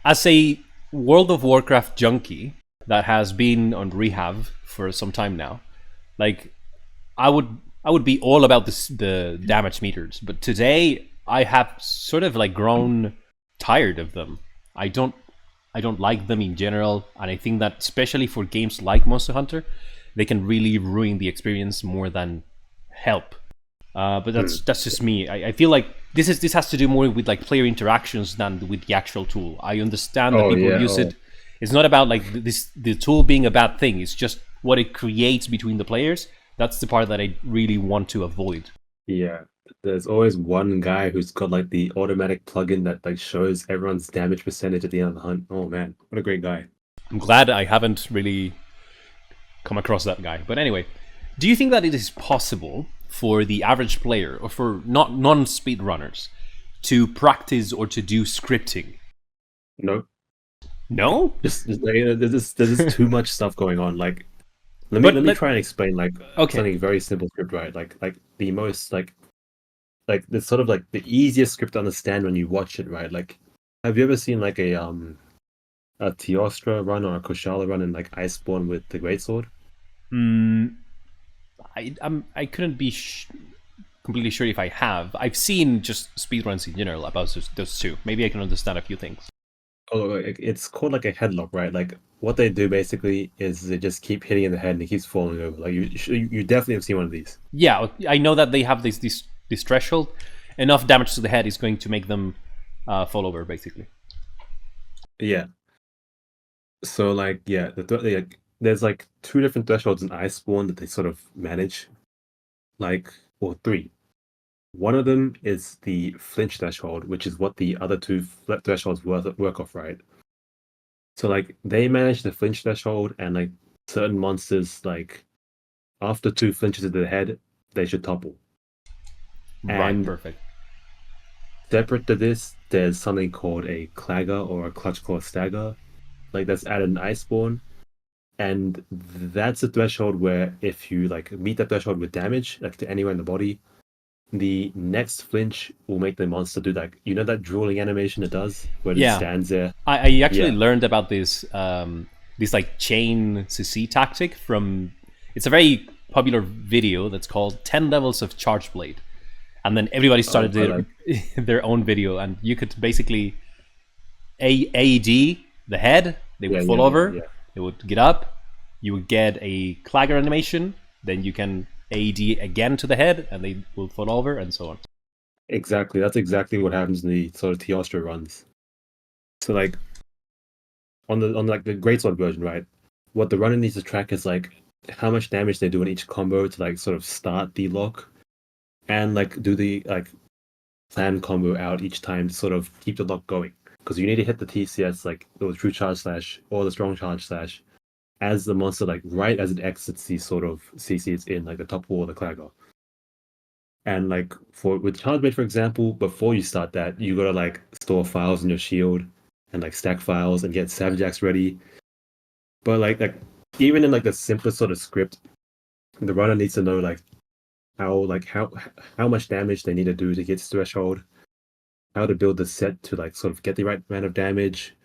as a World of Warcraft junkie that has been on rehab for some time now. Like I would I would be all about the damage meters, but today I have sort of like grown tired of them. I don't I don't like them in general, and I think that especially for games like Monster Hunter, they can really ruin the experience more than help. But
Hmm.
that's just me. I feel like this has to do more with like player interactions than with the actual tool. I understand that
Oh
people
yeah.
use
Oh
it. It's not about like the tool being a bad thing. It's just what it creates between the players. That's the part that I really want to avoid.
yeah. There's always one guy who's got like the automatic plugin that like shows everyone's damage percentage at the end of the hunt. Oh man, what a great guy.
I'm glad I haven't really come across that guy. But anyway, do you think that it is possible for the average player or for not non speedrunners to practice or to do scripting?
No,
No,
just like, there's just too much stuff going on. Like let
but
me
let
try and explain like
okay.
something very simple script, right? Like the most like it's sort of like the easiest script to understand when you watch it, right? Like have you ever seen like a Teostra run or a Koshala run in like Iceborne with the Greatsword?
Mm, I couldn't be completely sure if I have. I've seen just speedruns in general about those two. Maybe I can understand a few things.
Oh, it's called like a headlock, right? Like what they do basically is they just keep hitting in the head and it keeps falling over. Like you definitely have seen one of these.
Yeah, I know that they have this threshold. Enough damage to the head is going to make them fall over, basically.
Yeah. So like yeah, like there's like two different thresholds in Iceborne that they sort of manage, like or three. One of them is the flinch threshold, which is what the other two thresholds work off, right? So like they manage the flinch threshold, and like certain monsters, like after 2 flinches to the head, they should topple.
Right,
And
perfect.
separate to this, there's something called a clagger or a clutch claw stagger, like that's added in Iceborne. And that's a threshold where if you like meet that threshold with damage, like to anywhere in the body, the next flinch will make the monster do that. You know that drooling animation it does, where it just
Yeah,
stands there.
I actually
Yeah.
learned about this like chain CC tactic from. It's a very popular video that's called 10 levels of charge blade, and then everybody started
I like.
their own video, and you could basically AED the head, they would fall over,
Yeah.
they would get up, you would get a clagger animation, then you can AED again to the head, and they will fall over, and so on.
Exactly. That's exactly what happens in the sort of Teostra runs. So like on like the Greatsword version, right? What the runner needs to track is like how much damage they do in each combo to like sort of start the lock, and like do the like plan combo out each time to sort of keep the lock going. Because you need to hit the TCS, like the true charge slash or the strong charge slash, as the monster, like right as it exits the sort of CC it's in, like the top wall of the Clagger. And like for with charge blade, for example, before you start that, you gotta like store files in your shield and like stack files and get Savage Axe ready. But like even in like the simplest sort of script, the runner needs to know how much damage they need to do to get to threshold, how to build the set to like sort of get the right amount of damage,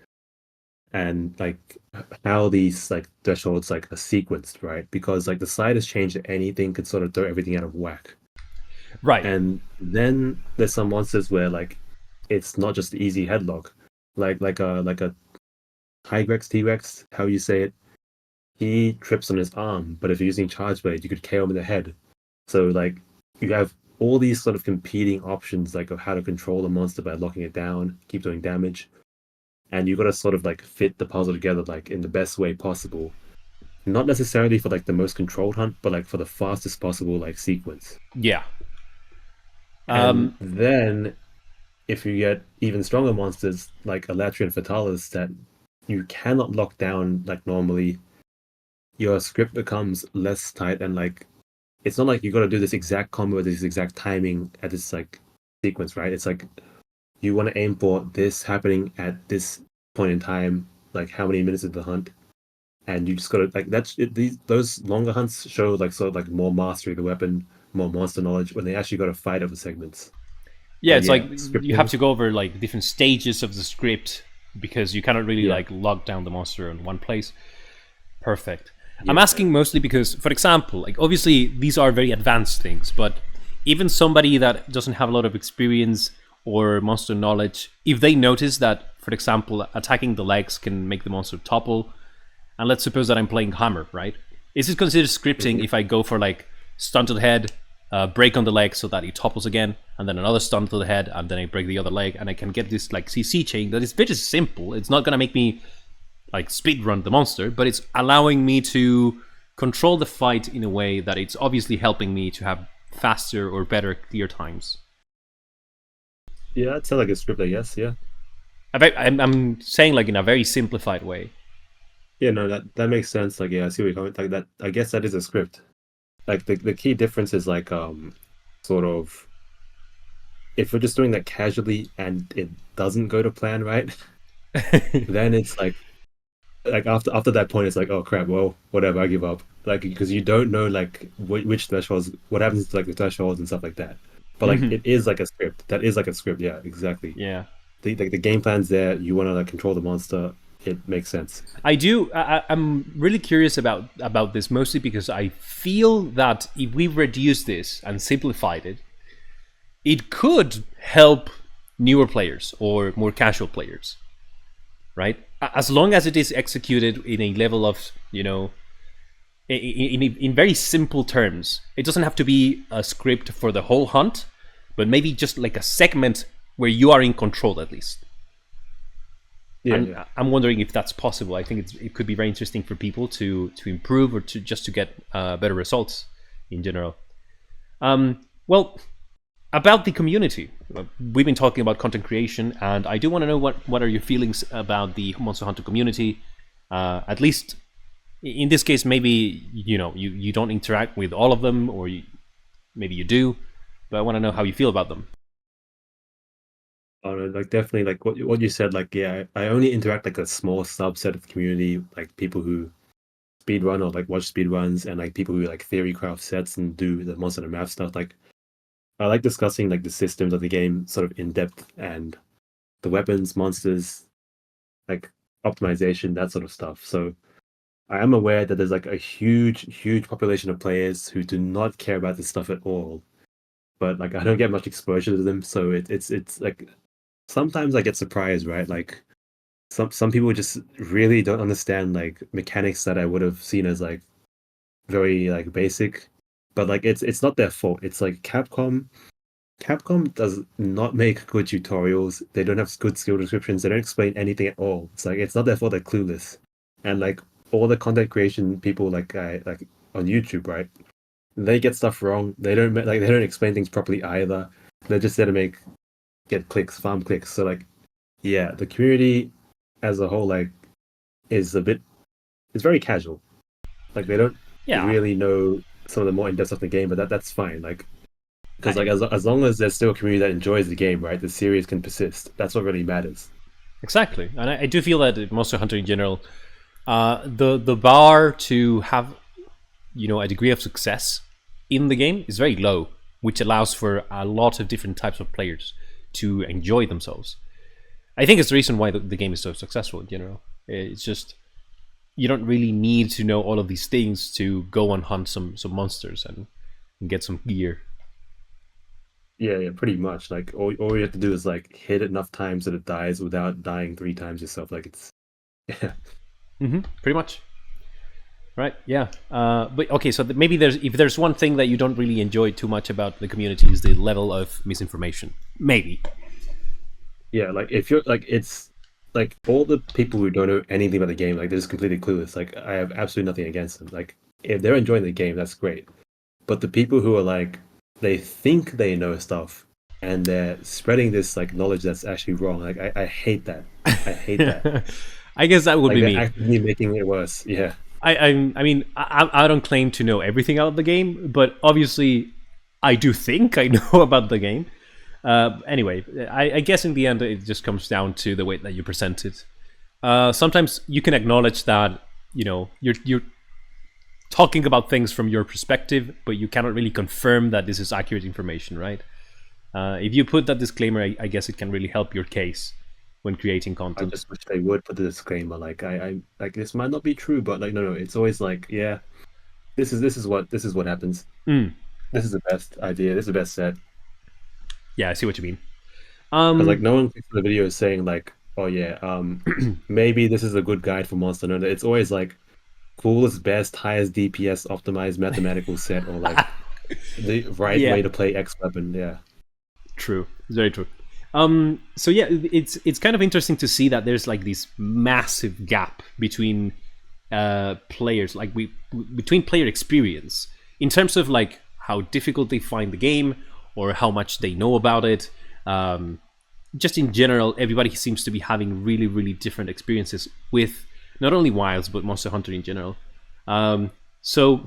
and like how these like thresholds like are sequenced, right? Because like the slightest change to anything could sort of throw everything out of whack.
Right.
And then there's some monsters where like it's not just easy headlock, like a Tigrex T-Rex, how you say it. He trips on his arm, but if you're using Charge Blade, you could KO him in the head. So like you have all these sort of competing options like of how to control the monster by locking it down, keep doing damage, and you got to sort of like fit the puzzle together like in the best way possible. Not necessarily for like the most controlled hunt, but like for the fastest possible like sequence.
Yeah.
And then if you get even stronger monsters like Elatria and Fatalis that you cannot lock down like normally, your script becomes less tight, and like it's not like you got to do this exact combo at this exact timing at this like sequence, right? It's like you want to aim for this happening at this point in time, like how many minutes of the hunt, and you just gotta like that's it, those longer hunts show like sort of like more mastery of the weapon, more monster knowledge when they actually got to fight over segments.
Yeah,
But
it's like
yeah,
you have
scripting.
to go over like different stages of the script because you cannot really
Yeah,
like lock down the monster in one place. Perfect. I'm
yeah,
asking mostly because, for example, like obviously these are very advanced things, but even somebody that doesn't have a lot of experience or monster knowledge, if they notice that, for example, attacking the legs can make the monster topple, and let's suppose that I'm playing Hammer, right? Is it considered scripting
Mhm.
if I go for like stun to the head, break on the leg so that he topples again, and then another stun to the head, and then I break the other leg, and I can get this like CC chain that is very simple. It's not gonna make me like speedrun the monster, but it's allowing me to control the fight in a way that it's obviously helping me to have faster or better clear times.
Yeah, it sounds like a script, I guess. Yeah,
I'm saying like in a very simplified way.
yeah, no, that makes sense. Like, yeah, I see where you're coming. Like that, I guess that is a script. Like the key difference is like sort of if we're just doing that casually and it doesn't go to plan, right? Then it's like after that point, it's like, oh crap, well, whatever, I give up. Like because you don't know like which thresholds, what happens to like the thresholds and stuff like that. But like
Mhm.
it is like a script. That is like a script. Yeah, exactly.
Yeah.
The game plan's there. You want to like control the monster. It makes sense.
I do. I'm really curious about this, mostly because I feel that if we reduce this and simplified it, it could help newer players or more casual players, right? As long as it is executed in a level of, in very simple terms. It doesn't have to be a script for the whole hunt, but maybe just like a segment where you are in control at least.
Yeah,
And
yeah.
I'm wondering if that's possible. I think it could be very interesting for people to improve or to just to get better results in general. Well, about the community. We've been talking about content creation, and I do want to know what are your feelings about the Monster Hunter community. At least in this case, maybe you don't interact with all of them, or maybe you do, but I want to know how you feel about them.
Oh, no, like definitely, like what you said. Like, yeah, I only interact like a small subset of the community, like people who speed run or like watch speed runs, and like people who like theory craft sets and do the Monster Hunter map stuff. Like, I like discussing like the systems of the game sort of in depth and the weapons, monsters, like optimization, that sort of stuff. So I am aware that there's like a huge population of players who do not care about this stuff at all. But like I don't get much exposure to them, so it's like sometimes I get surprised, right? Like some people just really don't understand like mechanics that I would have seen as like very like basic. But like it's not their fault. It's like Capcom does not make good tutorials. They don't have good skill descriptions. They don't explain anything at all. It's like it's not their fault they're clueless. And like all the content creation people like like on YouTube, right? They get stuff wrong. They don't explain things properly either. They're just there to get clicks, farm clicks. So like yeah, the community as a whole like is it's very casual. Like they don't
Yeah,
really know some of the more in depth stuff in the game, but that's fine. Like because like as long as there's still a community that enjoys the game, right? The series can persist. That's what really matters.
exactly. And I do feel that Monster Hunter in general, the bar to have a degree of success in the game is very low, which allows for a lot of different types of players to enjoy themselves. I think it's the reason why the game is so successful in general. It's just you don't really need to know all of these things to go and hunt some monsters and get some gear.
Yeah, pretty much. Like all you have to do is like hit it enough times that it dies without dying 3 times yourself. Like it's yeah.
Pretty much. Right. Yeah. But okay. So maybe if there's one thing that you don't really enjoy too much about the community is the level of misinformation. Maybe.
Yeah, like if you're like it's like all the people who don't know anything about the game, like they're just completely clueless. Like I have absolutely nothing against them. Like if they're enjoying the game, that's great. But the people who are like they think they know stuff and they're spreading this like knowledge that's actually wrong. Like I hate that. I hate that.
I guess that would
Like
be
they're
me.
actively making it worse. Yeah.
I don't claim to know everything about the game, but obviously I do think I know about the game. Anyway, I guess in the end it just comes down to the way that you present it. Sometimes you can acknowledge that you're talking about things from your perspective, but you cannot really confirm that this is accurate information, right? If you put that disclaimer, I guess it can really help your case when creating
I
content.
just wish they would put the disclaimer. Like I like this might not be true, but like no, it's always like yeah, this is what happens. This is the best idea. This is the best set.
Yeah, I see what you mean.
Because like no one clicks on the video saying like, oh yeah, maybe this is a good guide for Monster Hunter. It's always like coolest, best, highest DPS optimized mathematical set or like the right
Yeah.
way to play X weapon. Yeah.
True. Very true. So yeah, it's kind of interesting to see that there's like this massive gap between players, like between player experience in terms of like how difficult they find the game or how much they know about it. Just in general, everybody seems to be having really different experiences with not only Wilds but Monster Hunter in general. So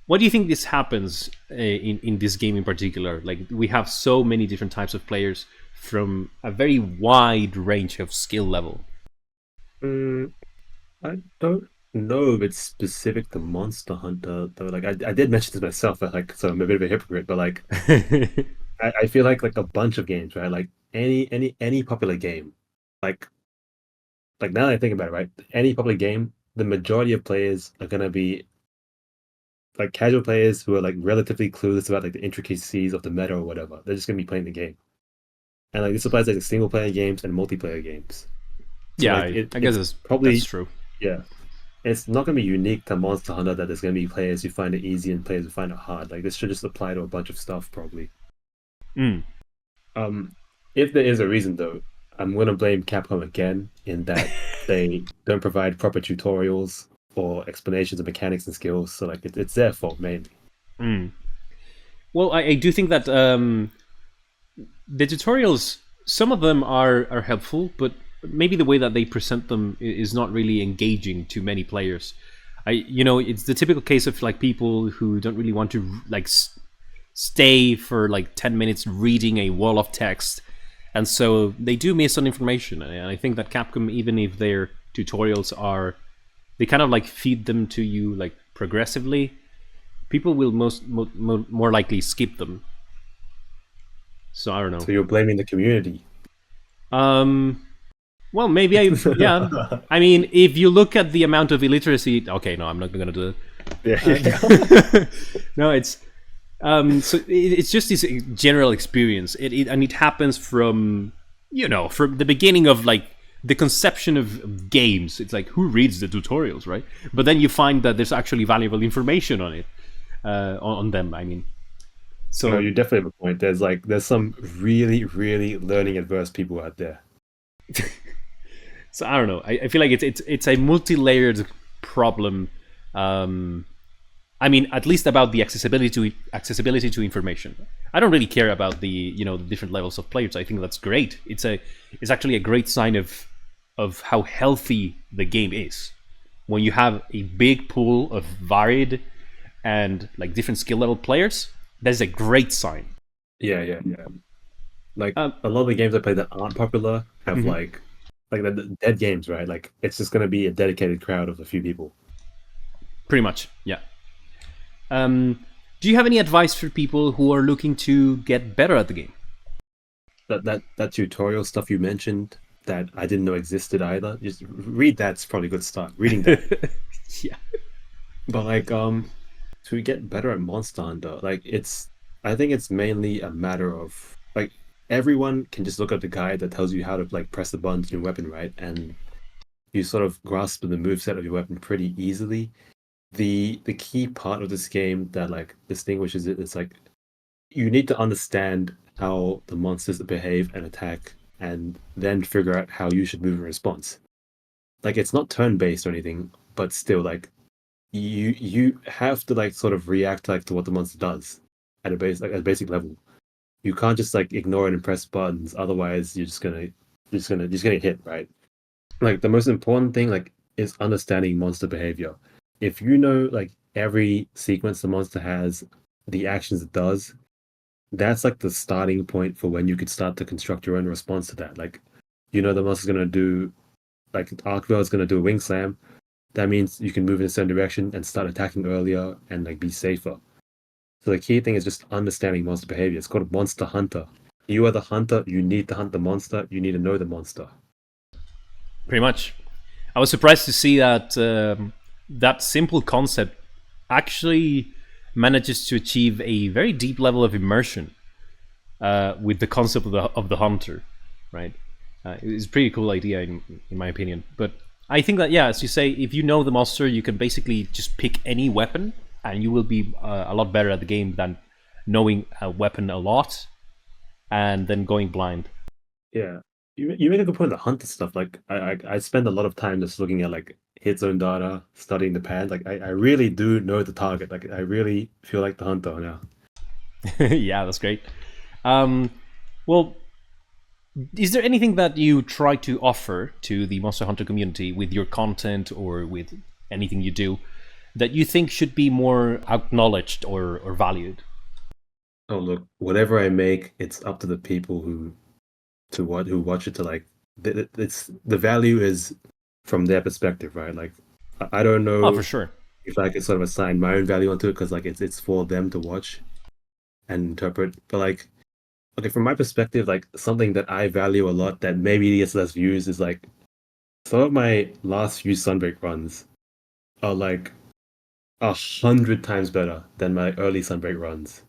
what do you think this happens in this game in particular? Like we have so many different types of players from a very wide range of skill level.
I don't know if it's specific to Monster Hunter though. Like I did mention this myself, but like so I'm a bit of a hypocrite, but like I feel like a bunch of games, right? Like any popular game, like now that I think about it, right? Any popular game, the majority of players are gonna be like casual players who are like relatively clueless about like the intricacies of the meta or whatever. They're just gonna be playing the game, and like this applies like to single player games and multiplayer games. So
Yeah,
like
I guess
it's probably
that's true.
yeah, it's not gonna be unique to Monster Hunter that there's gonna be players who find it easy and players who find it hard. Like this should just apply to a bunch of stuff probably.
Mm.
If there is a reason though, I'm gonna blame Capcom again in that they don't provide proper tutorials or explanations of mechanics and skills. So like it's their fault mainly.
Well, I do think that The tutorials, some of them are helpful, but maybe the way that they present them is not really engaging to many players. It's the typical case of like people who don't really want to like stay for like 10 minutes reading a wall of text, and so they do miss on information. And I think that Capcom, even if their tutorials are, they kind of like feed them to you like progressively, people will more likely skip them. So I don't know.
So you're blaming the community.
Well, maybe yeah. I mean, if you look at the amount of illiteracy, okay, no, I'm not gonna do
Yeah.
No, it's so it's just this general experience. And it happens from from the beginning of like the conception of games. It's like, who reads the tutorials, right? But then you find that there's actually valuable information on it, on them. I mean, so
no, you definitely have a point. There's some really, really learning adverse people out there.
So I don't know. I feel like it's a multi-layered problem. I mean, at least about the accessibility to information. I don't really care about the the different levels of players. I think that's great. It's actually a great sign of how healthy the game is when you have a big pool of varied and like different skill level players. That's a great sign.
Yeah. Like a lot of the games I play that aren't popular have like the dead games, right? Like it's just gonna be a dedicated crowd of a few people.
Pretty much, yeah. Do you have any advice for people who are looking to get better at the game?
That tutorial stuff you mentioned that I didn't know existed either. Just read that's probably a good start. Reading that.
Yeah.
But like to get better at Monster Hunter, like I think it's mainly a matter of like everyone can just look at the guide that tells you how to like press the buttons in your weapon, right? And you sort of grasp the moveset of your weapon pretty easily. The key part of this game that like distinguishes it is like you need to understand how the monsters behave and attack, and then figure out how you should move in response. Like it's not turn-based or anything, but still like you have to like sort of react like to what the monster does at a basic level. You can't just like ignore it and press buttons, otherwise you're just gonna get hit, right? Like the most important thing like is understanding monster behavior. If you know like every sequence the monster has, the actions it does, that's like the starting point for when you could start to construct your own response to that. Like, the monster's gonna do like Arcville is gonna do a wing slam. That means you can move in a certain direction and start attacking earlier and like be safer. So the key thing is just understanding monster behavior. It's called Monster Hunter. You are the hunter. You need to hunt the monster. You need to know the monster.
Pretty much. I was surprised to see that that simple concept actually manages to achieve a very deep level of immersion with the concept of the hunter, right? It's a pretty cool idea in my opinion. But I think that, yeah, as you say, if you know the monster, you can basically just pick any weapon and you will be a lot better at the game than knowing a weapon a lot and then going blind.
Yeah, you make a good point. The hunter stuff, like I spend a lot of time just looking at like hit zone data, studying the pad. Like I really do know the target. Like I really feel like the hunter now.
Yeah, that's great. Well, is there anything that you try to offer to the Monster Hunter community with your content or with anything you do that you think should be more acknowledged or valued?
Oh look, whatever I make, it's up to the people who watch it to like. It's the value is from their perspective, right? Like I don't know.
Oh, for sure.
If I could sort of assign my own value onto it, because like it's for them to watch and interpret. But like, okay, from my perspective, like something that I value a lot that maybe gets less views is like some of my last few Sunbreak runs are like 100 times better than my early Sunbreak runs.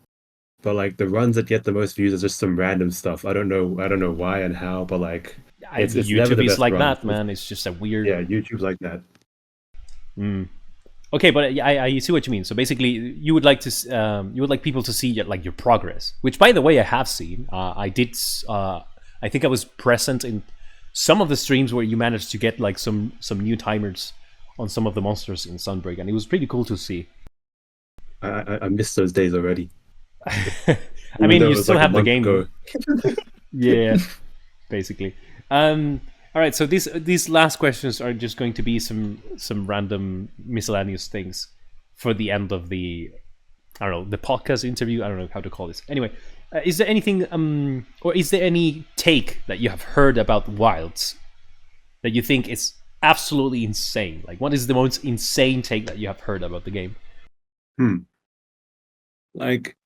But like the runs that get the most views are just some random stuff. I don't know why and how, but like it's
YouTube
never the
is
best
like
runs.
that, man. It's just a weird.
Yeah, YouTube's like that.
Okay, but I see what you mean. So basically, you would like people to see like your progress. Which, by the way, I have seen. I did. I think I was present in some of the streams where you managed to get like some new timers on some of the monsters in Sunbreak, and it was pretty cool to see.
I missed those days already.
I
Even
mean,
though
you
it was
still
like a
have the
month
game.
ago.
Yeah, basically. All right. So these last questions are just going to be some random miscellaneous things for the end of the, I don't know, the podcast interview. I don't know how to call this. Anyway, is there anything or is there any take that you have heard about Wilds that you think is absolutely insane? Like, what is the most insane take that you have heard about the game?
Hmm. Like,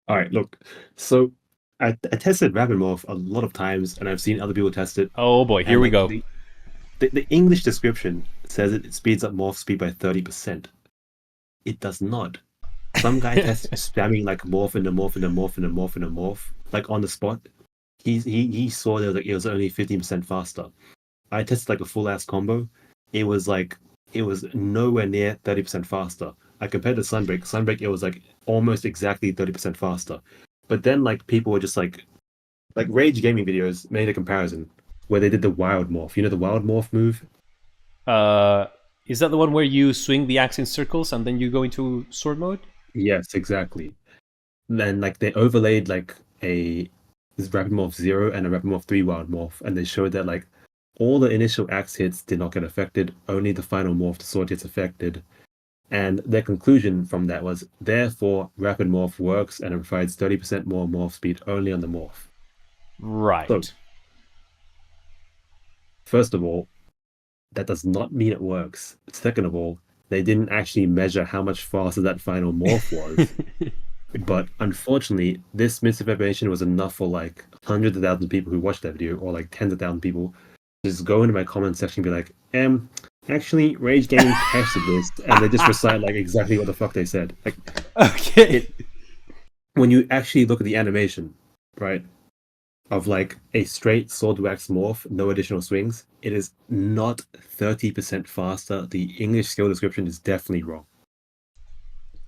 all right, look. So I tested Rapid Morph a lot of times, and I've seen other people test it,
Oh boy, here
and
we
like
go.
the English description says it speeds up morph speed by 30%. It does not. Some guy tested spamming like morph and a morph and a morph and a morph and a morph, like on the spot. He saw that like it was only 15% faster. I tested like a full ass combo. It was like it was nowhere near 30% faster. I compared to Sunbreak. Sunbreak it was like almost exactly 30% faster. But then like people were just like Rage Gaming videos made a comparison where they did the wild morph. You know the wild morph move?
Uh, is that the one where you swing the axe in circles and then you go into sword mode?
Yes, exactly. Then like they overlaid like a this Rapid Morph 0 and a Rapid Morph 3 wild morph, and they showed that like all the initial axe hits did not get affected, only the final morph, the sword hits affected. And their conclusion from that was, therefore, Rapid Morph works and it provides 30% more morph speed only on the morph. So,
Right.
first of all, that does not mean it works. Second of all, they didn't actually measure how much faster that final morph was. But unfortunately, this misinformation was enough for like hundreds of thousands of people who watched that video, or like tens of thousands of people, just go into my comment section and be like, actually, Rage Gaming tested this, and they just recite like exactly what the fuck they said. Like,
Okay.
when you actually look at the animation, right, of like a straight sword wax morph, no additional swings, it is not 30% faster. The English skill description is definitely wrong.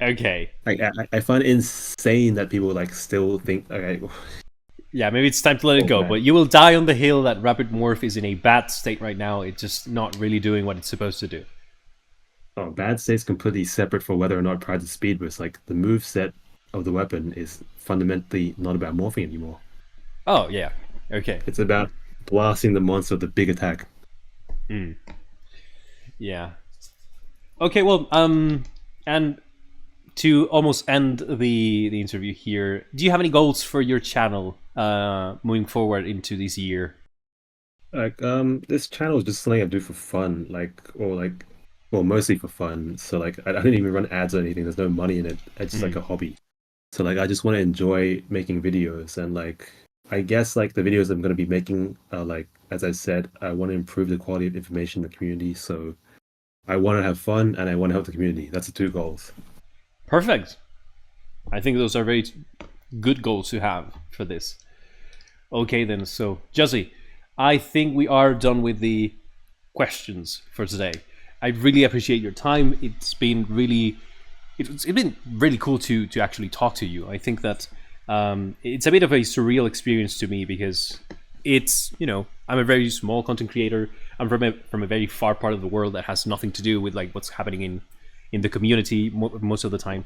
Okay.
Like, I find it insane that people like still think, okay,
Yeah, maybe it's time to let it
oh
go.
man.
But you will die on the hill that Rapid Morph is in a bad state right now. It's just not really doing what it's supposed to do.
Oh, bad state's completely separate for whether or not Pride is speed boost. Like the move set of the weapon is fundamentally not about morphing anymore.
Oh, yeah. Okay.
It's about blasting the monster with a big attack.
Yeah. Okay, well, and to almost end the interview here, do you have any goals for your channel moving forward into this year?
Like, this channel is just something I do for fun, like, or like, well, mostly for fun. So like, I don't even run ads or anything. There's no money in it. It's just like a hobby. So like, I just want to enjoy making videos, and like, I guess like the videos I'm going to be making are like, as I said, I want to improve the quality of information in the community. So I want to have fun and I want to help the community. That's the two goals.
Perfect. I think those are very good goals to have for this. Okay, then. So, Juzzi, I think we are done with the questions for today. I really appreciate your time. It's been really cool to actually talk to you. I think that it's a bit of a surreal experience to me because it's, I'm a very small content creator. I'm from a very far part of the world that has nothing to do with like what's happening in the community most of the time.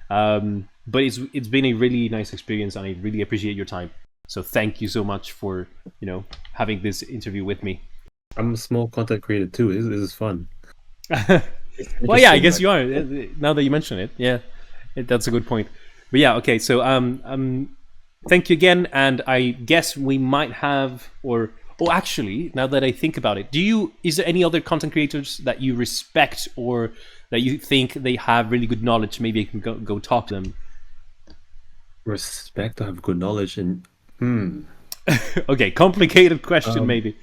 But it's been a really nice experience, and I really appreciate your time. So thank you so much for having this interview with me.
I'm a small content creator too. This is fun. It's
Well, yeah, I
interesting.
guess
Like,
you are. Now that you mention it, yeah, that's a good point. But yeah, okay. So thank you again, and I guess we might have, or oh, actually, now that I think about it, is there any other content creators that you respect or that you think they have really good knowledge? Maybe you can go talk to them.
respect, I have good knowledge, and
Okay, complicated question,
um,
maybe.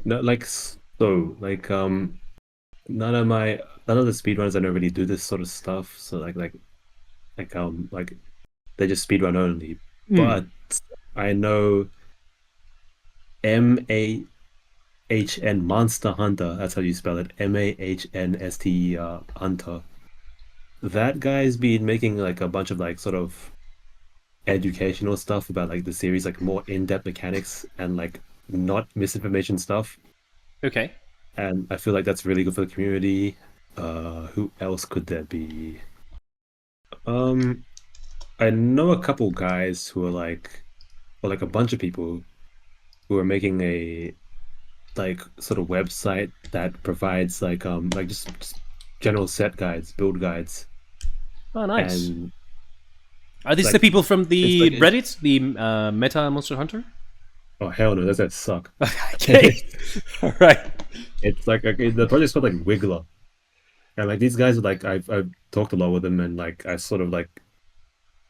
no, like so, like none of the speedrunners I know really do this sort of stuff. So like they just speedrun only.
Hmm.
But I know MAHN Monster Hunter. That's how you spell it. MAHNSTER Hunter. That guy's been making like a bunch of like sort of educational stuff about like the series, like more in-depth mechanics and like not misinformation stuff.
Okay.
And I feel like that's really good for the community. Who else could there be? Um, I know a couple guys who are like, or like a bunch of people who are making a like sort of website that provides like just general set guides, build guides,
Oh, nice.
and
Are these the
like
people from
it's
the
like
Reddit, the Meta Monster Hunter?
oh hell no, that suck.
Okay, all right.
It's like okay, the project's called like Wiggler, and like these guys are like I've talked a lot with them, and like I sort of like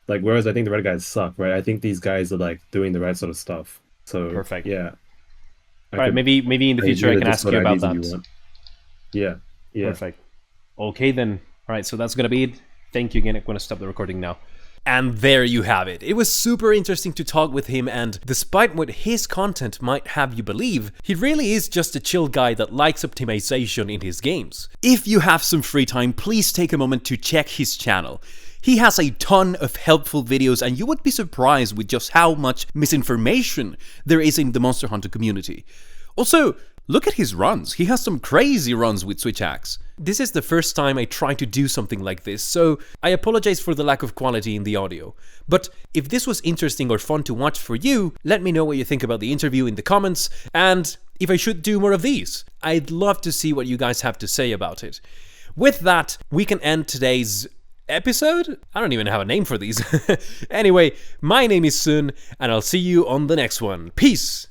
whereas I think the Reddit guys suck, right? I think these guys are like doing the right sort of stuff. So
Perfect.
yeah, I
All right,
could
maybe in the
I
future I
the
can ask
Discord
you about
IDs if you
that.
want. Yeah, yeah.
Perfect. Okay then. All right, so that's gonna be it. Thank you again. I'm gonna stop the recording now. And there you have it. It was super interesting to talk with him, and despite what his content might have you believe, he really is just a chill guy that likes optimization in his games. If you have some free time, please take a moment to check his channel. He has a ton of helpful videos, and you would be surprised with just how much misinformation there is in the Monster Hunter community. Also, look at his runs. He has some crazy runs with Switch Axe. This is the first time I try to do something like this, so I apologize for the lack of quality in the audio. But if this was interesting or fun to watch for you, let me know what you think about the interview in the comments, and if I should do more of these. I'd love to see what you guys have to say about it. With that, we can end today's episode? I don't even have a name for these. Anyway, my name is Sun, and I'll see you on the next one. Peace!